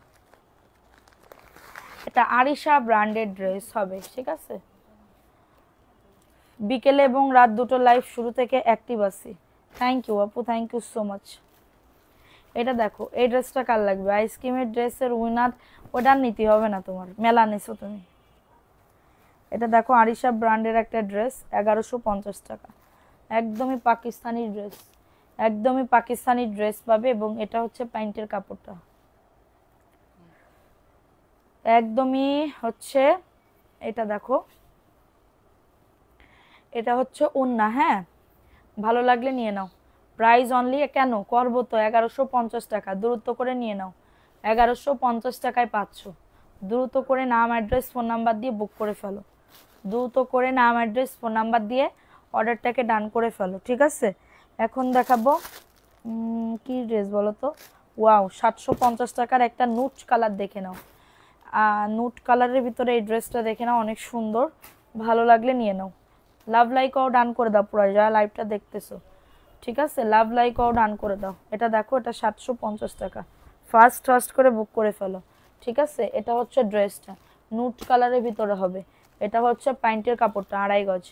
এটা আরিশা ব্র্যান্ডেড ড্রেস হবে, ঠিক আছে। বিকেলে এবং রাত দুটো লাইভ শুরু থেকে অ্যাক্টিভ আছি। থ্যাংক ইউ আপু, থ্যাংক ইউ সো মাচ। এটা দেখো, এই ড্রেসটা কার লাগবে? আইসক্রিমের ড্রেসের উইনার, ওটা নিতে হবে না তোমার, মেলা নিছো তুমি। এটা দেখো, আরিশা ব্র্যান্ডের একটা ড্রেস, 1150 টাকা, একদমই পাকিস্তানি ড্রেস, একদমই পাকিস্তানি ড্রেস পাবে। এবং এটা হচ্ছে প্যান্টের কাপড়টা, একদমই হচ্ছে, এটা দেখো, এটা হচ্ছে ওন্না। হ্যাঁ, ভালো লাগলে নিয়ে নাও। প্রাইস অনলি, কেন করবো তো, 1150 টাকা, দ্রুত করে নিয়ে নাও, 1150 টাকায় পাচ্ছ। দ্রুত করে নাম অ্যাড্রেস ফোন নাম্বার দিয়ে বুক করে ফেলো, দ্রুত করে নাম অ্যাড্রেস ফোন নাম্বার দিয়ে অর্ডারটাকে ডান করে ফেলো, ঠিক আছে। এখন দেখাবো কি ড্রেস বলো তো? ওয়াও, 750 টাকার একটা নুট কালার দেখে নাও, নুট কালারের ভিতরে এই ড্রেসটা দেখে নাও, অনেক সুন্দর, ভালো লাগলে নিয়ে নাও। লাভ লাইকও ডান করে দাও পুরো যারা লাইভটা দেখতেছো, ঠিক আছে। লাভ লাইকও ডান করে দাও। এটা দেখো, এটা 750 টাকা, ফাস্ট করে বুক করে ফেলো, ঠিক আছে। এটা হচ্ছে ড্রেসটা, নুট কালারের ভিতরে হবে। এটা হচ্ছে প্যান্টের কাপড়টা, 2.5 গজ।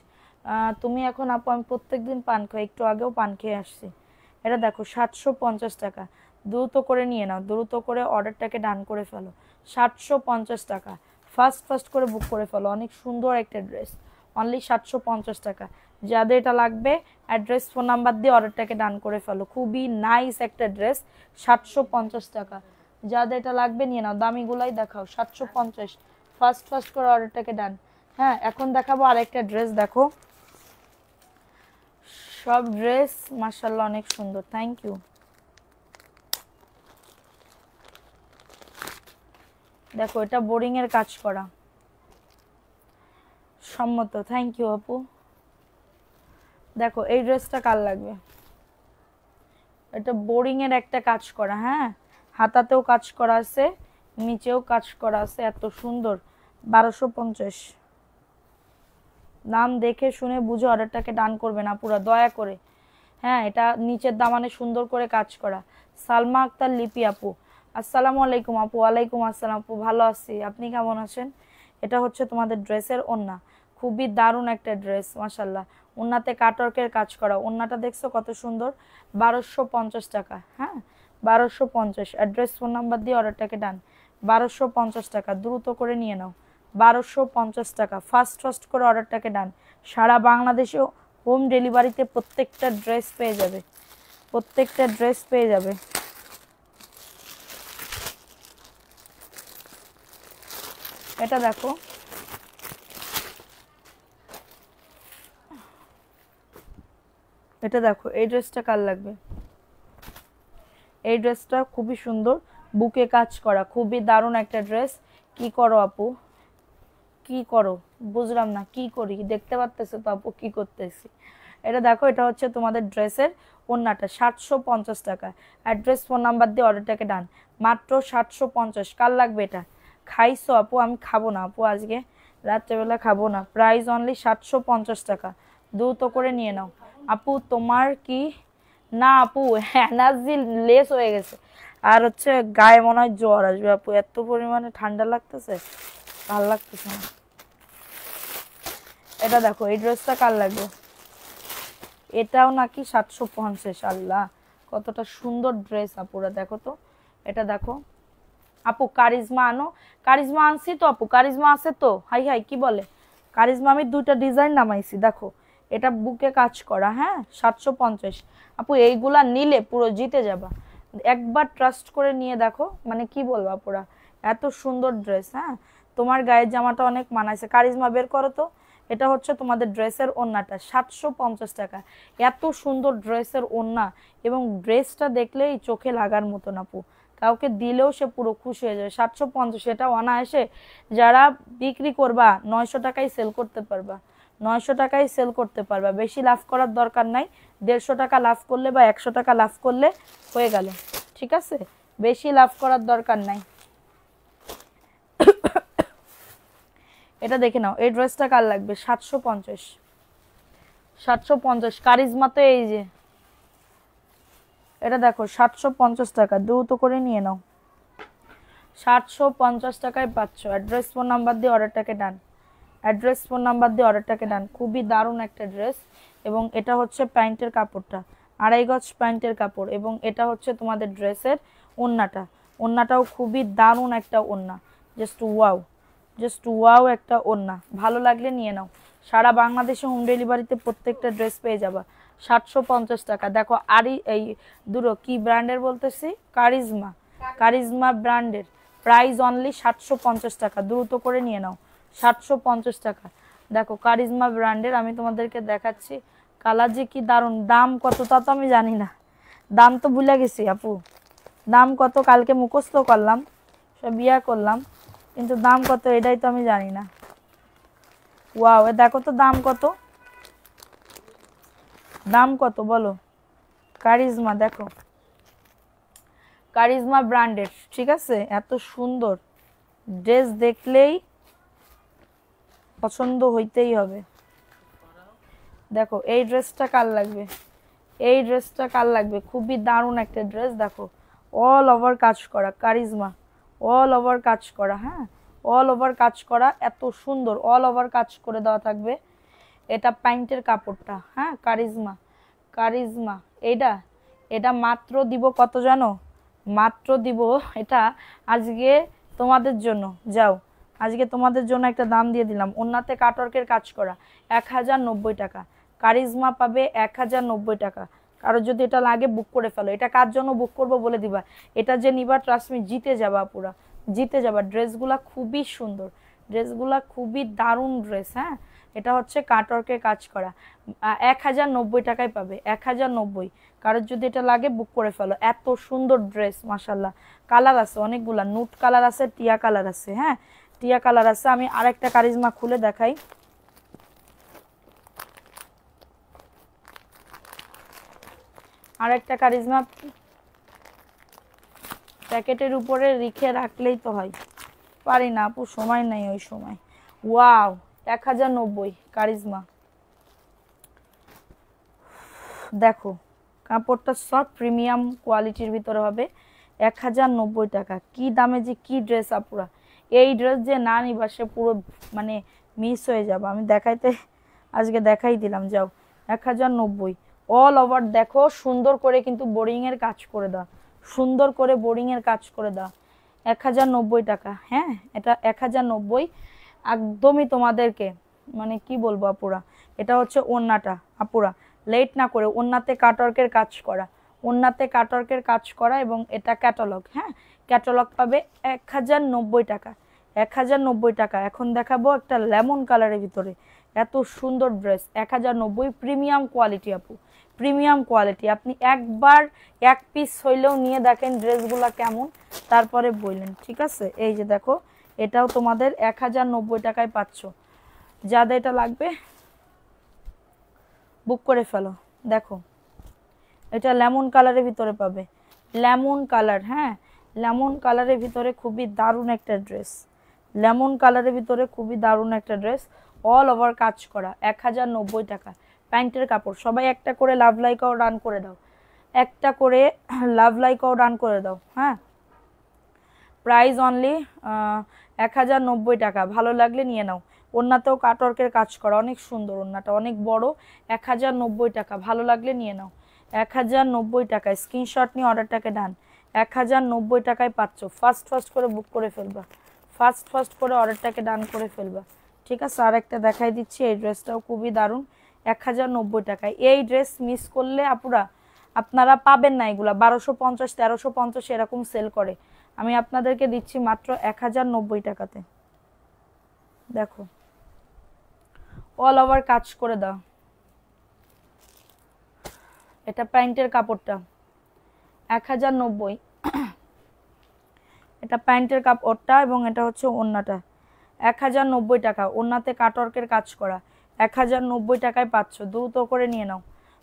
তুমি এখন আপু, আমি প্রত্যেকদিন পান খাই, একটু আগেও পান খেয়ে আসছি। এটা দেখো 750 টাকা, দ্রুত করে নিয়ে নাও, দ্রুত করে অর্ডারটাকে ডান করে ফেলো। 750 টাকা, ফার্স্ট করে বুক করে ফেলো। অনেক সুন্দর একটা ড্রেস, অনলি 750 টাকা। যাদের এটা লাগবে অ্যাড্রেস ফোন নাম্বার দিয়ে অর্ডারটাকে ডান করে ফেলো। খুবই নাইস একটা ড্রেস, 750 টাকা। যাদের এটা লাগবে নিয়ে নাও, দামিগুলাই দেখাও। 750, ফার্স্ট করে অর্ডারটাকে ডান। হ্যাঁ, এখন দেখাবো আরেকটা ড্রেস। দেখো সব ড্রেস মাশাআল্লাহ অনেক সুন্দর, থ্যাংক ইউ। দেখো এটা বোরিং এর কাজ করা, সম্মত, থ্যাংক ইউ আপু। দেখো এই ড্রেসটা কার লাগবে? এটা বোরিং এর একটা কাজ করা, হ্যাঁ, হাতাতেও কাজ করা আছে, নিচেও কাজ করা আছে, এত সুন্দর। 1250। দাম দেখে শুনে বুঝে অর্ডারটাকে ডান করবে না পুরো দয়া করে। হ্যাঁ, এটা নিচের দামানে সুন্দর করে কাজ করা। সালমা আক্তার লিপি আপু, আসসালামু আলাইকুম আপু। ওয়ালাইকুম আসসালাম আপু, ভালো আছি, আপনি কেমন আছেন? এটা হচ্ছে তোমাদের ড্রেসের ওন্না, খুবই দারুণ একটা ড্রেস মাশাল্লাহ। ওন্নাতে কাটওয়ার্কের কাজ করা, ওন্নাটা দেখছো কত সুন্দর। 1250 টাকা, হ্যাঁ 1250। অ্যাড্রেস ফোন নাম্বার দিয়ে অর্ডারটাকে ডান। 1250 টাকা, দ্রুত করে নিয়ে নাও। 1250 টাকা, ফার্স্ট করে অর্ডারটাকে ডান। সারা বাংলাদেশে হোম ডেলিভারিতে প্রত্যেকটা ড্রেস পেয়ে যাবে, প্রত্যেকটা ড্রেস পেয়ে যাবে। এটা দেখো, এটা দেখো এই ড্রেসটা কার লাগবে? এই ড্রেসটা খুবই সুন্দর, বুকে কাজ করা, খুবই দারুণ একটা ড্রেস। কি করো আপু, কি করো? বুঝলাম না, কি করি? দেখতে পারতেছো তো আপু কি করতেছি? এটা দেখো, এটা হচ্ছে তোমাদের ড্রেসের ওন্নাটা, 750 টাকা। অ্যাড্রেস ফোন নাম্বার দিয়ে অর্ডারটাকে ডান, মাত্র 750। কার লাগবে এটা? খাইছো আপু? আমি খাবো না আপু, আজকে রাত্রেবেলা খাবো না। প্রাইস অনলি 750 টাকা, দ্রুত করে নিয়ে নাও। আপু তোমার কি, না আপু এনার্জি লেস হয়ে গেছে, আর হচ্ছে গায়ে মনে হয় জ্বর আসবে আপু, এত পরিমাণে ঠান্ডা লাগতেছে, ভালো লাগতেছে না। এটা দেখো, এই ড্রেসটা কার লাগবে? এটাও নাকি 750। আল্লাহ কতটা সুন্দর ড্রেস আপুরা, দেখো তো। এটা দেখো আপু, কারিজমা আনো। কারিজমা আনছি তো আপু, কারিজমা আছে তো। হাই হাই কি বলে, কারিজমা আমি দুইটা ডিজাইন নামাইছি। দেখো এটা বুকে কাজ করা, হ্যাঁ 750। আপু এইগুলা নিলে পুরো জিতে যাবা, একবার ট্রাস্ট করে নিয়ে দেখো, মানে কি বলবো আপুরা, এত সুন্দর ড্রেস। হ্যাঁ, তোমার গায়ের জামাটা অনেক মানাইছে। কারিজমা বের করো তো। এটা হচ্ছে তোমাদের ড্রেসের ওন্নাটা, 750 টাকা। এত সুন্দর ড্রেসের ওন্না, এবং ড্রেসটা দেখলেই চোখে লাগার মতন আপু, কাউকে দিলেও সে পুরো খুশি হয়ে যাবে। 750, এটা অনায়াসে যারা বিক্রি করবা 900 টাকায় সেল করতে পারবা, 900 টাকায় সেল করতে পারবা। বেশি লাভ করার দরকার নাই, 150 টাকা লাভ করলে বা 100 টাকা লাভ করলে হয়ে গেল, ঠিক আছে? বেশি লাভ করার দরকার নাই। এটা দেখে নাও, এই ড্রেসটা কার লাগবে? 750, 750। কারিজমা তো এই যে, এটা দেখো 750 টাকা, দ্রুত করে নিয়ে নাও। 750 টাকায় পাচ্ছ। অ্যাড্রেস ফোন নাম্বার দিয়ে অর্ডারটাকে ডান, অ্যাড্রেস ফোন নাম্বার দিয়ে অর্ডারটাকে ডান। খুবই দারুণ একটা ড্রেস, এবং এটা হচ্ছে প্যান্টের কাপড়টা, 2.5 গজ প্যান্টের কাপড়, এবং এটা হচ্ছে তোমাদের ড্রেসের ওন্নাটা। ওন্নাটাও খুবই দারুণ একটা ওন্না, জাস্ট ওয়াও, জাস্ট ওয়াও একটা ওন্না। ভালো লাগলে নিয়ে নাও। সারা বাংলাদেশে হোম ডেলিভারিতে প্রত্যেকটা ড্রেস পেয়ে যাবা। 750 টাকা। দেখো আরই এই দুটো কি ব্র্যান্ডের বলতেছি, কারিজমা, কারিজমা ব্র্যান্ডের। প্রাইস অনলি 750 টাকা, দ্রুত করে নিয়ে নাও। 750 টাকা। দেখো কারিজমা ব্র্যান্ডের, আমি তোমাদেরকে দেখাচ্ছি কালার যে কি দারুণ। দাম কত তা তো আমি জানি না, দাম তো ভুলে গেছি আপু, দাম কত কালকে মুখস্থ করলাম, সব বিয়া করলাম, কিন্তু দাম কত এটাই তো আমি জানি না। ওয়াও, দেখো তো দাম কত, দাম কত বলো? কারিজমা দেখো, কারিজমা ব্র্যান্ডের, ঠিক আছে? এত সুন্দর ড্রেস, দেখলেই পছন্দ হইতেই হবে। দেখো এই ড্রেসটা কার লাগবে? এই ড্রেসটা কার লাগবে? খুবই দারুণ একটা ড্রেস। দেখো অল ওভার কাজ করা, কারিজমা অল ওভার কাজ করা, হ্যাঁ অল ওভার কাজ করা, এত সুন্দর অল ওভার কাজ করে দেওয়া থাকবে। এটা প্যান্টের কাপড়টা, হ্যাঁ কারিজমা, কারিজমা। এটা এটা মাত্র দিব কত জানো? মাত্র দিব এটা আজকে তোমাদের জন্য। যাও, আজকে তোমাদের জন্য একটা দাম দিয়ে দিলাম। ওন্নাতে কাটওয়ার্কের কাজ করা 1090 টাকা। কারিজমা পাবে 1090 টাকা। কারো যদি এটা লাগে বুক করে ফেলো। এটা কার জন্য বুক করবো বলে দিবা। এটা যে নিবা ট্রাস্ট মি জিতে যাবা, পুরা জিতে যাবা। ড্রেসগুলা খুবই সুন্দর, ড্রেসগুলা খুবই দারুণ ড্রেস। হ্যাঁ, এটা হচ্ছে কাটওয়ার্কের কাজ করা। 1090 টাকায় পাবে, 1090। কারোর যদি এটা লাগে বুক করে ফেলো। এত সুন্দর ড্রেস মাশাল্লাহ। কালার আছে অনেকগুলা, নুট কালার আছে, টিয়া কালার আছে। হ্যাঁ, টিয়া কালার আছে। আমি আরেকটা কারিজমা খুলে দেখাই। আরেকটা কারিজমা প্যাকেটের উপরে রেখে রাখলেই তো হয়। পারি না আপু, সময় নাই ওই সময়। Wow, 1090 charisma. দেখো কাপড়টা সব প্রিমিয়াম কোয়ালিটির ভিতরে হবে। 1090 টাকা। কি দামে যে কি ড্রেস আপুরা। এই ড্রেস যে না নিবা সে পুরো মানে মিস হয়ে যাবে। আমি দেখাইতে আজকে দেখাই দিলাম। যাও, 1090। অল ওভার দেখো সুন্দর করে কিন্তু বোরিং এর কাজ করে দাও, সুন্দর করে বোরিং এর কাজ করে দাও। 1090 টাকা। হ্যাঁ, এটা 1090 একদমই তোমাদেরকে মানে কি বলবো আপুরা। এটা হচ্ছে ওন্নাটা আপুরা, লেট না করে ওন্নাতে কাটওয়ার্কের কাজ করা, ওন্নাতে কাটওয়ার্কের কাজ করা এবং এটা ক্যাটালগ। হ্যাঁ, ক্যাটালগ পাবে 1090 টাকা। 1090 টাকা। এখন দেখাবো একটা লেমন কালারের ভিতরে এত সুন্দর ড্রেস। 1090 প্রিমিয়াম কোয়ালিটি আপু, প্রিমিয়াম কোয়ালিটি। আপনি একবার এক পিস হইলেও নিয়ে দেখেন ড্রেসগুলা কেমন, তারপরে বললেন। ঠিক আছে, এই যে দেখো এটাও তোমাদের 1090 টাকায় পাচ্ছ। যাদের এটা লাগবে বুক করে ফেলো। দেখো এটা লেমন কালারের ভিতরে পাবে, লেমন কালার। হ্যাঁ, লেমন কালারের ভিতরে খুবই দারুণ একটা ড্রেস, লেমন কালারের ভিতরে খুবই দারুণ একটা ড্রেস। অল ওভার কাজ করা 1090 টাকা। প্যান্টের কাপড়। সবাই একটা করে লাভ লাইকাও রান করে দাও, একটা করে লাভ লাইকাও রান করে দাও। হ্যাঁ, প্রাইস অনলি 1090 টাকা। ভালো লাগলে নিয়ে নাও। ওন্নাতেও কাটওয়ার্কের কাজ করা, অনেক সুন্দর, ওন্নাটা অনেক বড়। 1090 টাকা। ভালো লাগলে নিয়ে নাও। 1090 টাকায় স্ক্রিনশট নিয়ে অর্ডারটাকে ডান। 1090 টাকায় পাচ্ছ। ফার্স্ট ফার্স্ট করে বুক করে ফেলবা, ফার্স্ট ফার্স্ট করে অর্ডারটাকে ডান করে ফেলবা। ঠিক আছে, আর একটা দেখাই দিচ্ছি। এই ড্রেসটাও খুবই দারুণ। 1090 টাকায় এই ড্রেস মিস করলে আপুরা আপনারা পাবেন না। এগুলা 1250 1350 এরকম সেল করে। আমি আপনাদেরকে দিচ্ছি মাত্র 1090 টাকাতে। দেখো অল ওভার কাজ করে দাও। এটা প্যান্টের কাপড়টা 1090। এটা প্যান্টের কাপড়টা এবং এটা হচ্ছে ওন্নাটা। 1090 টাকা। ওন্নাতে কাটওয়ার্কের কাজ করা 1090 টাকায় পাচ্ছ। দ্রুত করে নিয়ে নাও,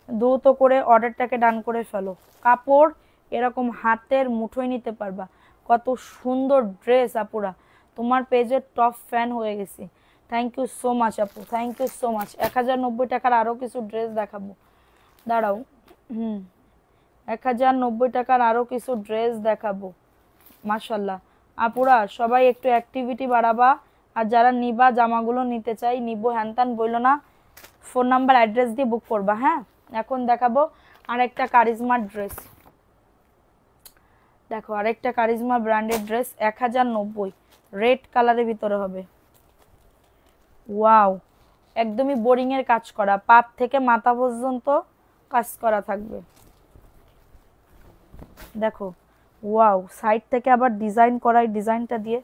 দ্রুত করে অর্ডারটাকে ডান করে ফেলো। কাপড় এরকম হাতের মুঠোয় নিতে পারবা। কত সুন্দর ড্রেস আপুরা। তোমার পেজের টপ ফ্যান হয়ে গেছি। থ্যাংক ইউ সো মাচ আপু, থ্যাংক ইউ সো মাচ। 1090 টাকার আরও কিছু ড্রেস দেখাবো, দাঁড়াও। 1090 টাকার আরও কিছু ড্রেস দেখাবো। মাশাল্লাহ আপুরা সবাই একটু অ্যাক্টিভিটি বাড়াবা। আর যারা নিবা জামাগুলো নিতে চাই নিবো হ্যানত্যান বললো না, ফোন নাম্বার অ্যাড্রেস দিয়ে বুক করবা। হ্যাঁ, এখন দেখাবো আরেকটা কারিজমার ড্রেস। দেখো আরেকটা কারিজমা ব্র্যান্ডেড ড্রেস 1090, রেড কালারের ভিতরে হবে। ওয়াও, একদমই বোরিং এর কাজ করা, পাত থেকে মাথা পর্যন্ত কাজ করা থাকবে। দেখো ওয়াও, সাইড থেকে আবার ডিজাইন করা, ডিজাইনটা দিয়ে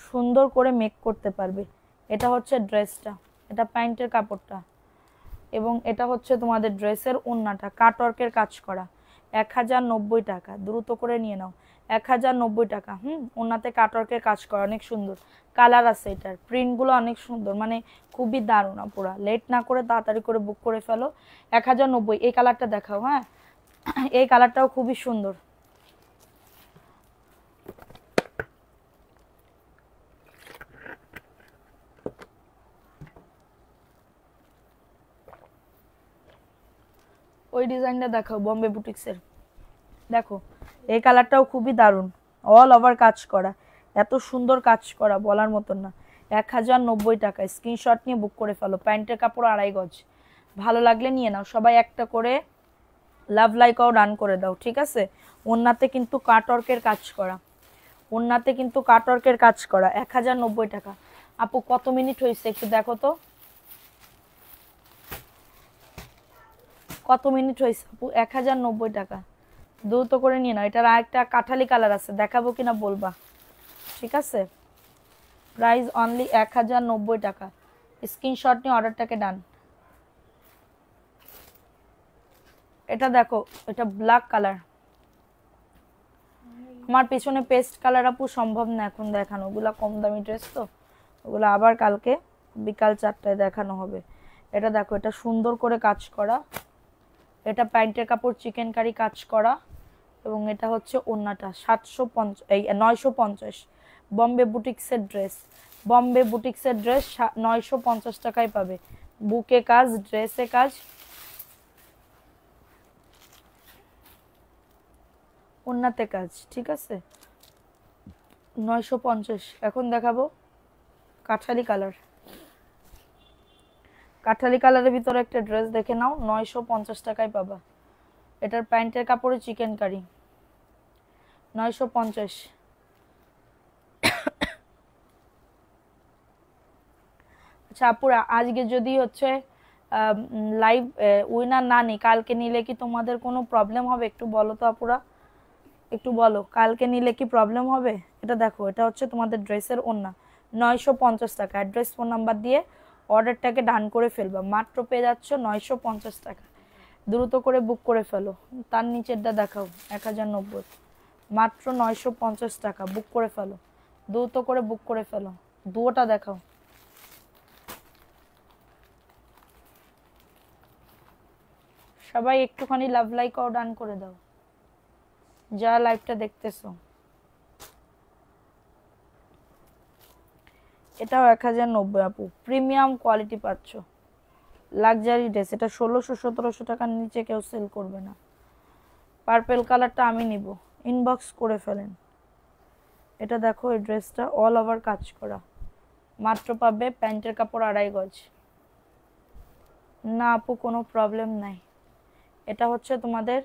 সুন্দর করে মেক করতে পারবে। এটা হচ্ছে ড্রেসটা, এটা প্যান্টের কাপড়টা এবং এটা হচ্ছে তোমাদের ড্রেসের ওন্নাটা। কাটওয়ার্কের কাজ করা 1090 টাকা। দ্রুত করে নিয়ে নাও। 1090 টাকা। ওন্নাতে কাটওয়ার্কের কাজ করা, অনেক সুন্দর কালার আছে। এটার প্রিন্টগুলো অনেক সুন্দর, মানে খুবই দারুণ। পুরা লেট না করে তাড়াতাড়ি করে বুক করে ফেলো। 1090। এই কালারটা দেখাও। হ্যাঁ, এই কালারটাও খুবই সুন্দর। ওই ডিজাইনটা দেখাও বম্বে বুটিক্সের। দেখো এই কালারটাও খুবই দারুণ, অল ওভার কাজ করা, এত সুন্দর কাজ করা বলার মতন না। 1090 টাকায় স্ক্রিনশট নিয়ে বুক করে ফেলো। প্যান্টের কাপড় 2.5 গজ। ভালো লাগলে নিয়ে নাও। সবাই একটা করে লাভ লাইকও ডান করে দাও, ঠিক আছে। ওন্নাতে কিন্তু কাটওয়ার্কের কাজ করা, ওন্নাতে কিন্তু কাটওয়ার্কের কাজ করা, 1090 টাকা। আপু কত মিনিট হয়েছে একটু দেখো তো, কত মিনিট হয়েছে আপু? 1090 টাকা, দ্রুত করে নিয়ে নাও। এটার আরেকটা কাঠালি কালার আছে, দেখাবো কিনা বলবা, ঠিক আছে। প্রাইস অনলি 1090 টাকা। স্ক্রিনশট নিয়ে অর্ডারটাকে ডান। এটা দেখো, এটা ব্ল্যাক কালার, আমার পিছনে পেস্ট কালার আপু সম্ভব না এখন দেখানো, ওগুলা কম দামি ড্রেস তো, ওগুলো আবার কালকে বিকাল 4টায় দেখানো হবে। এটা দেখো, এটা সুন্দর করে কাজ করা, এটা প্যান্টের কাপড় চিকেন কারি কাজ করা, এবং এটা হচ্ছে ওন্নাটা 950। বম্বে বুটিক্সের ড্রেস, বম্বে বুটিক্সের ড্রেস 950 টাকায় পাবে। বুকে কাজ, ড্রেসে কাজ, ওন্নাতে কাজ, ঠিক আছে। 950। এখন দেখাবো কাঠালি কালার, কাঠালি কালারের ভিতরে একটা ড্রেস দেখে নাও, 950 টাকায় পাবা। এটার প্যান্টের কাপড়ে চিকেন কারি, 950। আচ্ছা আপুরা, আজকে যদি হচ্ছে লাইভ উইনার না নি, কালকে নিলে কি তোমাদের কোনো প্রবলেম হবে একটু বলো তো আপুরা, একটু বলো, কালকে নিলে কি প্রবলেম হবে? এটা দেখো, এটা হচ্ছে তোমাদের ড্রেসের ওন্না, 950 টাকা। অ্যাড্রেস ফোন নাম্বার দিয়ে অর্ডারটাকে ডান করে ফেলবা, মাত্র পেয়ে যাচ্ছ 950 টাকা। দ্রুত করে বুক করে ফেলো। তার নিচেরটা দেখাও, 1090, মাত্র 950 টাকা। বুক করে ফেলো, দ্রুত করে বুক করে ফেলো। দুটোটা দেখাও। সবাই একটুখানি লাভ লাইক ও ডান করে দাও যারা লাইভটা দেখতেছো। এটাও 1090 আপু, প্রিমিয়াম কোয়ালিটি পাচ্ছ, লাক্সারি ড্রেস। এটা 1600-1700 টাকার নিচে কেউ সেল করবে না। পার্পেল কালারটা আমি নিব, ইনবক্স করে ফেলেন। এটা দেখো, এই ড্রেসটা অল ওভার কাজ করা, মাত্র পাবে প্যান্টের কাপড় 2.5 গজ। না আপু, কোনো প্রবলেম নাই। এটা হচ্ছে তোমাদের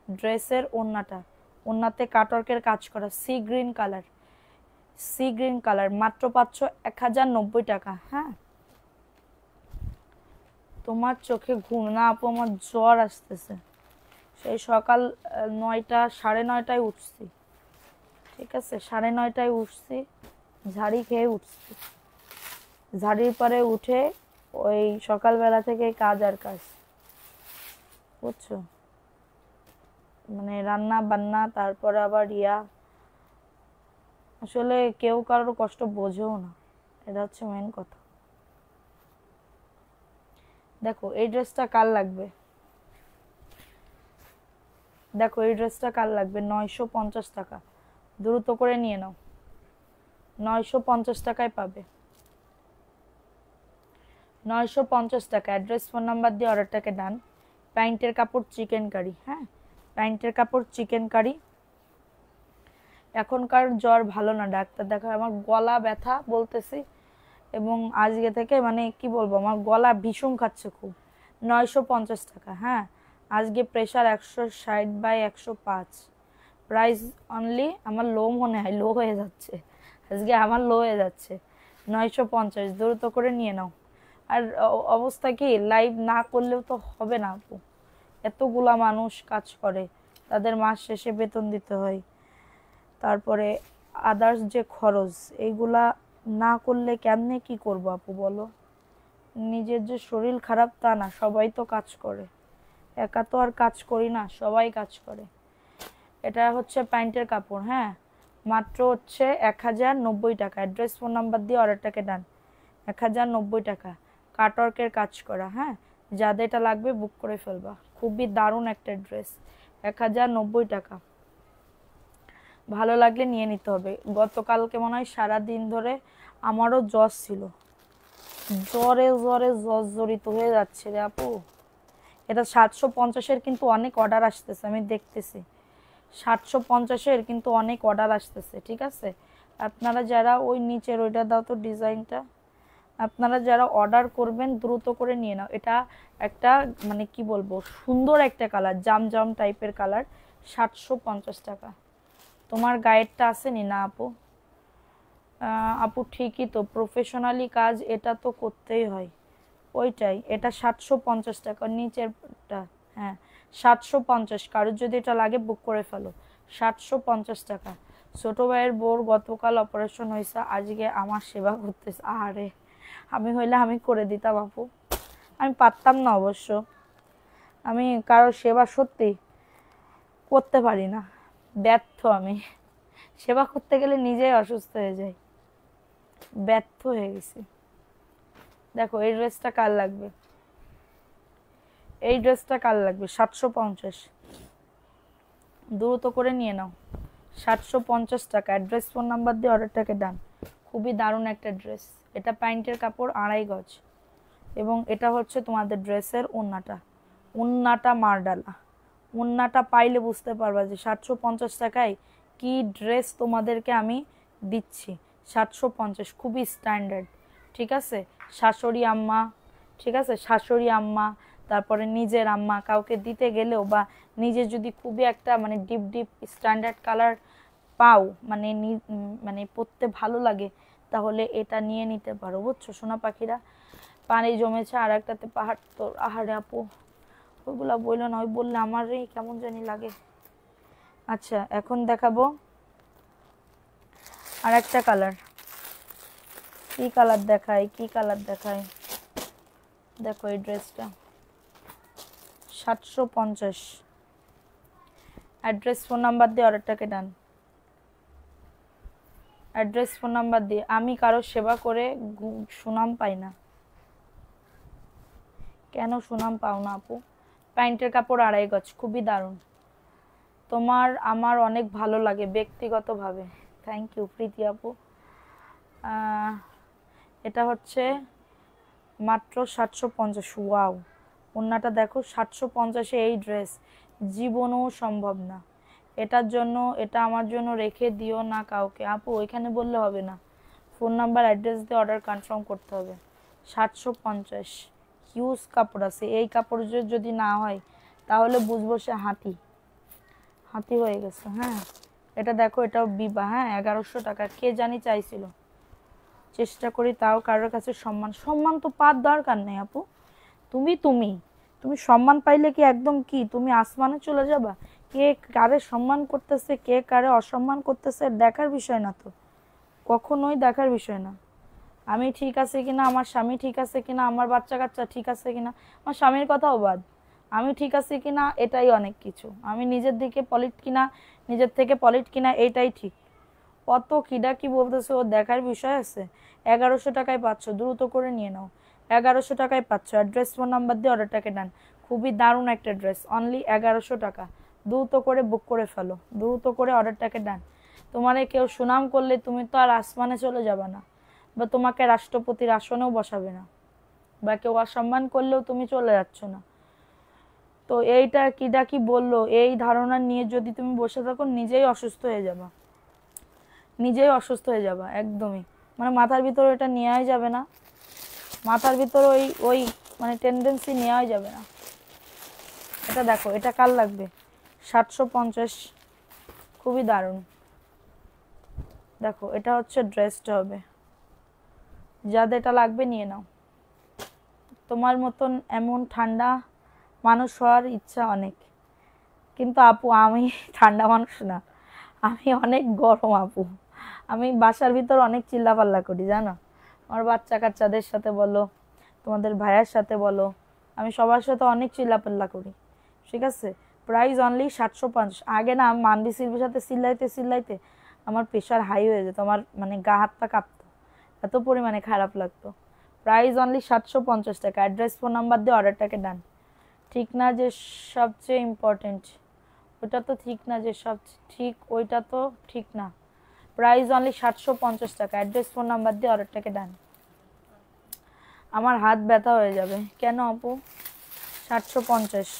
ড্রেসের ওন্নাটা, ওন্নাতে কাটওয়ার্কের কাজ করা, sea green colour, sea green colour, মাত্র পাচ্ছ 1090 টাকা। হ্যাঁ, তোমার চোখে ঘুম না আপু? আমার জ্বর আসতেছে, সেই সকাল 9টা 9:30টায় উঠছি, ঠিক আছে, 9:30টায় উঠছি, ঝাড়ি খেয়ে উঠছি, ঝাড়ির পরে উঠে ওই সকালবেলা থেকে কাজ আর কাজ, বুঝছো, মানে রান্না বান্না, তারপরে আবার আসলে কেউ কারোর কষ্ট বোঝেও না, এটা হচ্ছে মেন কথা। দেখো এই ড্রেসটা কার লাগবে, দেখো এই ড্রেসটা কার লাগবে, 950 টাকা। দ্রুত করে নিয়ে নাও, 950 টাকায় পাবে, 950 টাকা। অ্যাড্রেস ফোন নাম্বার দিয়ে অর্ডারটাকে ডান। প্যান্টের কাপড় চিকেন কারি, হ্যাঁ, প্যান্টের কাপড় চিকেন কারি। এখনকার জ্বর ভালো না, ডাক্তার দেখা, আমার গলা ব্যথা বলতেছি, এবং আজকে থেকে মানে কি বলবো, আমার গলা ভীষণ খাচ্ছে খুব। 950 টাকা, হ্যাঁ। আজকে প্রেশার 160/105, প্রাইস অনলি, আমার লো মনে হয়, লো হয়ে যাচ্ছে আজকে, আমার লো হয়ে যাচ্ছে, 950। দ্রুত করে নিয়ে নাও। আর অবস্থা কি, লাইভ না করলেও তো হবে না আপু, এতগুলা মানুষ কাজ করে, তাদের মাস শেষে বেতন দিতে হয়, তারপরে আদার্স যে খরচ, এইগুলা না করলে কেমনে কি করবো আপু বলো? নিজের যে শরীর খারাপ তা না, সবাই তো কাজ করে, একা তো আর কাজ করি না, সবাই কাজ করে। এটা হচ্ছে প্যান্টের কাপড়, হ্যাঁ, মাত্র হচ্ছে 1090 টাকা। অ্যাড্রেস ফোন নাম্বার দিয়ে অর্ডারটাকে ডান, 1090 টাকা। কাটওয়ার্কের কাজ করা, হ্যাঁ, যাদের এটা লাগবে বুক করে ফেলবা, খুবই দারুণ একটা ড্রেস, 1090 টাকা। ভালো লাগলে নিয়ে নিতে হবে। গতকালকে মনে হয় সারাদিন ধরে আমারও জ্বর ছিল, জ্বরে জ্বরে জর্জরিত হয়ে যাচ্ছে রে আপু। এটা 750-এর কিন্তু অনেক অর্ডার আসতেছে, আমি দেখতেছি 750-এর কিন্তু অনেক অর্ডার আসতেছে, ঠিক আছে। আপনারা যারা ওই নিচের ওইটা দাও তো, ডিজাইনটা আপনারা যারা অর্ডার করবেন দ্রুত করে নিয়ে নাও। এটা একটা মানে কি বলবো, সুন্দর একটা কালার, জাম জাম টাইপের কালার, 750 টাকা। তোমার গায়েরটা আসেনি না আপু? আপু ঠিকই তো, প্রফেশনালি কাজ এটা তো করতেই হয়, ওইটাই। এটা 750 টাকা নিচেরটা। হ্যাঁ 750, কারোর যদি এটা লাগে বুক করে ফেলো। 750 টাকা। ছোট ভাইয়ের বোর গতকাল অপারেশন হয়েছে, আজকে আমার সেবা করতেছে। আরে আমি হইলে আমি করে দিতাম আপু, আমি পারতাম না অবশ্য, আমি কারো সেবা সত্যি করতে পারি না, ব্যর্থ আমি। সেবা করতে গেলে নিজেই অসুস্থ হয়ে যাই, ব্যর্থ হয়ে গেছি। দেখো এই ড্রেসটা কার লাগবে, এই ড্রেসটা কার লাগবে? 750, দ্রুত করে নিয়ে নাও। 750 টাকা। অ্যাড্রেস ফোন নাম্বার দিয়ে অর্ডারটাকে ডান। খুবই দারুণ একটা ড্রেস। এটা প্যান্টের কাপড় 2.5 গজ, এবং এটা হচ্ছে তোমাদের ড্রেসের ওড়নাটা। ওড়নাটা মারডালা, ওড়নাটা পাইলে বুঝতে পারবা যে 750 টাকায় কি ড্রেস তোমাদেরকে আমি দিচ্ছি। 750, খুবই স্ট্যান্ডার্ড। ঠিক আছে, শাশুড়ি আম্মা, ঠিক আছে, শাশুড়ি আম্মা, তারপরে নিজের আম্মা, কাউকে দিতে গেলেও বা নিজে যদি খুবই একটা মানে ডিপ ডিপ স্ট্যান্ডার্ড কালার পাও, মানে মানে পরতে ভালো লাগে, তাহলে এটা নিয়ে নিতে পারো, বুঝছো সোনা পাখিরা। পানি জমেছে আর একটাতে পাহাড়, তো আহারে আপু ওইগুলা বললো না, ওই বললে আমারই কেমন জানি লাগে। আচ্ছা এখন দেখাবো আর একটা কালার। কি কালার দেখায়, কি কালার দেখায়? দেখো এই ড্রেসটা 750। অ্যাড্রেস ফোন নাম্বার দিয়ে অর্ডারটাকে ডান। অ্যাড্রেস ফোন নাম্বার দিয়ে। আমি কারো সেবা করে সুনাম পাই না। কেন সুনাম পাও না আপু? প্যান্টের কাপড় 2.5 গজ, খুবই দারুণ। তোমার আমার অনেক ভালো লাগে ব্যক্তিগতভাবে। থ্যাংক ইউ প্রীতি আপু। এটা হচ্ছে মাত্র 750। ওয়াও, ওড়নাটা দেখো, 750-এ এই ড্রেস জীবনেও সম্ভব না। এটার জন্য, এটা আমার জন্য রেখে দিও না কাউকে আপু, ওইখানে বললে হবে না, ফোন নাম্বার অ্যাড্রেস দিয়ে অর্ডার কনফার্ম করতে হবে। 750 হিউজ কাপড় আছে, এই কাপড় যদি না হয় তাহলে বুঝবো সে হাতি, হাতি হয়ে গেছে। হ্যাঁ এটা দেখো, এটাও বিবা। হ্যাঁ 1100 টাকা। কে জানি চাইছিল, চেষ্টা করি তাও কারোর কাছে সম্মান, সম্মান তো পাওয়ার দরকার নেই আপু। তুমি তুমি তুমি সম্মান পাইলে কি একদম কি তুমি আসমানে চলে যাবা? কে কারে সম্মান করতেছে, কে কারে অসম্মান করতেছে দেখার বিষয় না তো, কখনোই দেখার বিষয় না। আমি ঠিক আছে কিনা, আমার স্বামী ঠিক আছে কিনা, আমার বাচ্চা কাচ্চা ঠিক আছে কিনা, আমার স্বামীর কথাও বাদ, আমি ঠিক আছে কিনা এটাই অনেক কিছু। আমি নিজের দিকে পলিট কিনা, নিজের থেকে পলিট কিনা এইটাই ঠিক। অত কিডা কি বলতেছে ও দেখার বিষয় আছে। 1100 টাকায় পাচ্ছ, দ্রুত করে নিয়ে নাও। 1100 টাকায় পাচ্ছ। অ্যাড্রেস ফোন নাম্বার দিয়ে অর্ডারটাকে নেন। খুবই দারুণ একটা ড্রেস, অনলি 1100 টাকা। দ্রুত করে বুক করে ফেলো, দ্রুত করে অর্ডারটাকে দেন। তোমারে কেউ সুনাম করলে তুমি তো আর আসমানে চলে যাবে না, বা তোমাকে রাষ্ট্রপতির আসনেও বসাবে না, বা কেউ অসম্মান করলেও তুমি চলে যাচ্ছ না। তো এইটা কিডা কি বললো এই ধারণা নিয়ে যদি তুমি বসে থাকো, নিজেই অসুস্থ হয়ে যাবা, নিজেই অসুস্থ হয়ে যাবা একদমই। মানে মাথার ভিতরে এটা নেওয়াই যাবে না, মাথার ভিতরে ওই ওই মানে টেন্ডেন্সি নেওয়াই যাবে না। এটা দেখো, এটা কার লাগবে? 750, খুবই দারুণ। দেখো এটা হচ্ছে ড্রেসটা হবে, যাদের এটা লাগবে নিয়ে নাও। তোমার মতন এমন ঠান্ডা মানুষ হওয়ার ইচ্ছা অনেক, কিন্তু আপু আমি ঠান্ডা মানুষ না, আমি অনেক গরম আপু। আমি বাসার ভিতর অনেক চিল্লাপাল্লা করি জানো, আমার বাচ্চা কাচ্চাদের সাথে বলো, তোমাদের ভাইয়ের সাথে বলো, আমি সবার সাথে অনেক চিল্লাপাল্লা করি। ঠিক আছে, প্রাইস অনলি 750। আগে না আমি মান্ডি শিল্পীর সাথে চিল্লাইতে চিল্লাইতে আমার প্রেশার হাই হয়ে যেত, আমার মানে গা হাত পা কাঁপতো, এত পরিমাণে খারাপ লাগতো। প্রাইস অনলি 750 টাকা। অ্যাড্রেস ফোন নাম্বার দিয়ে অর্ডারটাকে ডান। ঠিক না যে সবচেয়ে ইম্পর্টেন্ট, ওটা তো ঠিক না যে সব ঠিক, ওইটা তো ঠিক না। প্রাইস অনলি 750 টাকা। অ্যাড্রেস ফোন নাম্বার দিয়ে অর্ডারটাকে ডান। আমার হাত ব্যথা হয়ে যাবে কেন আপু? 750।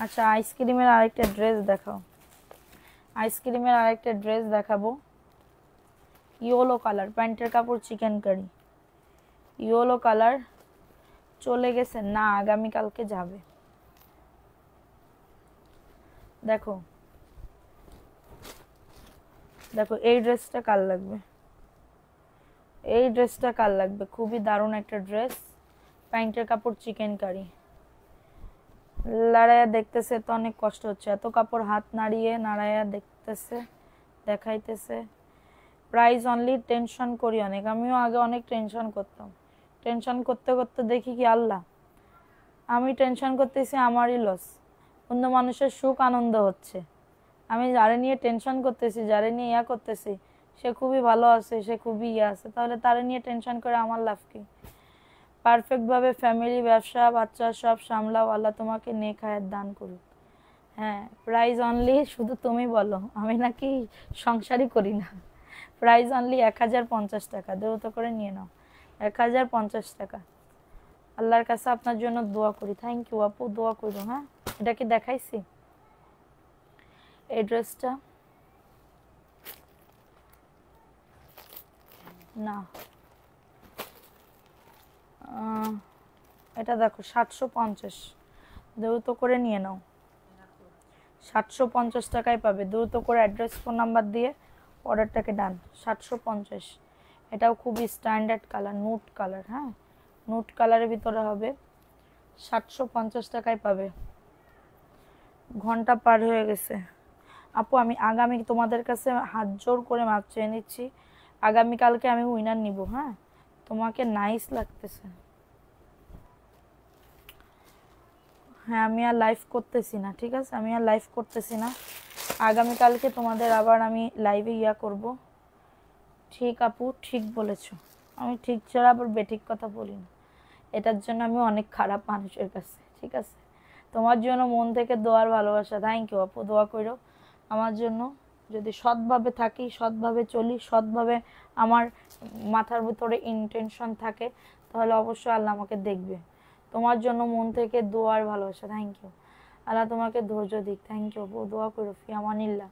আচ্ছা আইসক্রিমের আরেকটা ড্রেস দেখাও, আইসক্রিমের আরেকটা ড্রেস দেখাবো। ইয়েলো কালার, প্যান্টের কাপড় চিকেন কারি, ইয়েলো কালার চলে গেছে না, আগামীকালকে যাবে। দেখো দেখো এই ড্রেসটা কার লাগবে, এই ড্রেসটা কার লাগবে, খুবই দারুণ একটা ড্রেস। প্যান্টের কাপড় চিকেন কারি, লড়াইয়া দেখতেছে তো অনেক কষ্ট হচ্ছে, এত কাপড় হাত নাড়িয়ে নাড়াইয়া দেখতেছে দেখাইতেছে। প্রাইস অনলি, টেনশন করি অনেক, আমিও আগে অনেক টেনশন করতাম, টেনশন করতে করতে দেখি কি আল্লাহ, আমি টেনশন করতেছি আমারই লস, অন্য মানুষের সুখ আনন্দ হচ্ছে। আমি যারে নিয়ে টেনশন করতেছি, যারে নিয়ে ইয়া করতেছি, সে খুবই ভালো আছে, সে খুবই ইয়া আছে, তাহলে তারে নিয়ে টেনশন করে আমার লাভ কি? পারফেক্টভাবে ফ্যামিলি, ব্যবসা, বাচ্চা সব সামলাও, আল্লাহ তোমাকে নেক হায়াত দান করুক। হ্যাঁ, প্রাইস অনলি, শুধু তুমি বলো, আমি নাকি সংসারই করি না। প্রাইস অনলি 1050 টাকা, দ্রুত করে নিয়ে নাও। 1050 টাকা। আল্লাহর কাছে আপনার জন্য দোয়া করি। থ্যাংক ইউ আপু, দোয়া করো। হ্যাঁ, এটা কি দেখাইছি এই ড্রেসটা? না, এটা দেখো 750, দ্রুত করে নিয়ে নাও। 750 টাকায় পাবে, দ্রুত করে অ্যাড্রেস ফোন নাম্বার দিয়ে অর্ডারটাকে ডান। 750, এটাও খুবই স্ট্যান্ডার্ড কালার, নুট কালার। হ্যাঁ, নুট কালারের ভিতরে হবে, 750 টাকায় পাবে। ঘন্টা পার হয়ে গেছে আপু, আমি আগামী তোমাদের কাছে হাত জোর করে মাপ চেয়ে নিচ্ছি, আগামীকালকে আমি উইনার নিব। হ্যাঁ, তোমাকে নাইস লাগতেছে। হ্যাঁ, আমি আর লাইভ করতেছি না, ঠিক আছে, আমি আর লাইভ করতেছি না, আগামীকালকে তোমাদের আবার আমি লাইভে ইয়া করব। ঠিক আপু, ঠিক বলেছো, আমি ঠিক ছাড়া আবার বেঠিক কথা বলি না, এটার জন্য আমি অনেক খারাপ মানুষের কাছে। ঠিক আছে, তোমার জন্য মন থেকে দোয়ার ভালোবাসা, থ্যাংক ইউ আপু, দোয়া করো আমার জন্য। যদি সৎভাবে থাকি, সৎভাবে চলি, সৎভাবে আমার মাথার ভিতরে ইন্টেনশন থাকে, তাহলে অবশ্যই আল্লাহ আমাকে দেখবে। তোমার জন্য মন থেকে দোয়ার ভালোবাসা, থ্যাংক ইউ। আল্লাহ তোমাকে ধৈর্য দিক, থ্যাংক ইউ আপু, দোয়া করো, ফি আমানিল্লাহ।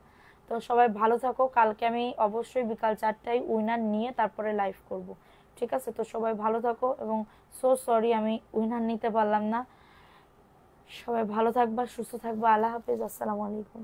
তো সবাই ভালো থাকো, কালকে আমি অবশ্যই বিকাল 4টায় উইনার নিয়ে তারপরে লাইভ করব। ঠিক আছে, তো সবাই ভালো থাকো, এবং সো সরি আমি উইনার নিতে পারলাম না। সবাই ভালো থাকবা, সুস্থ থাকবা, আল্লাহ হাফেজ, আসসালামু আলাইকুম।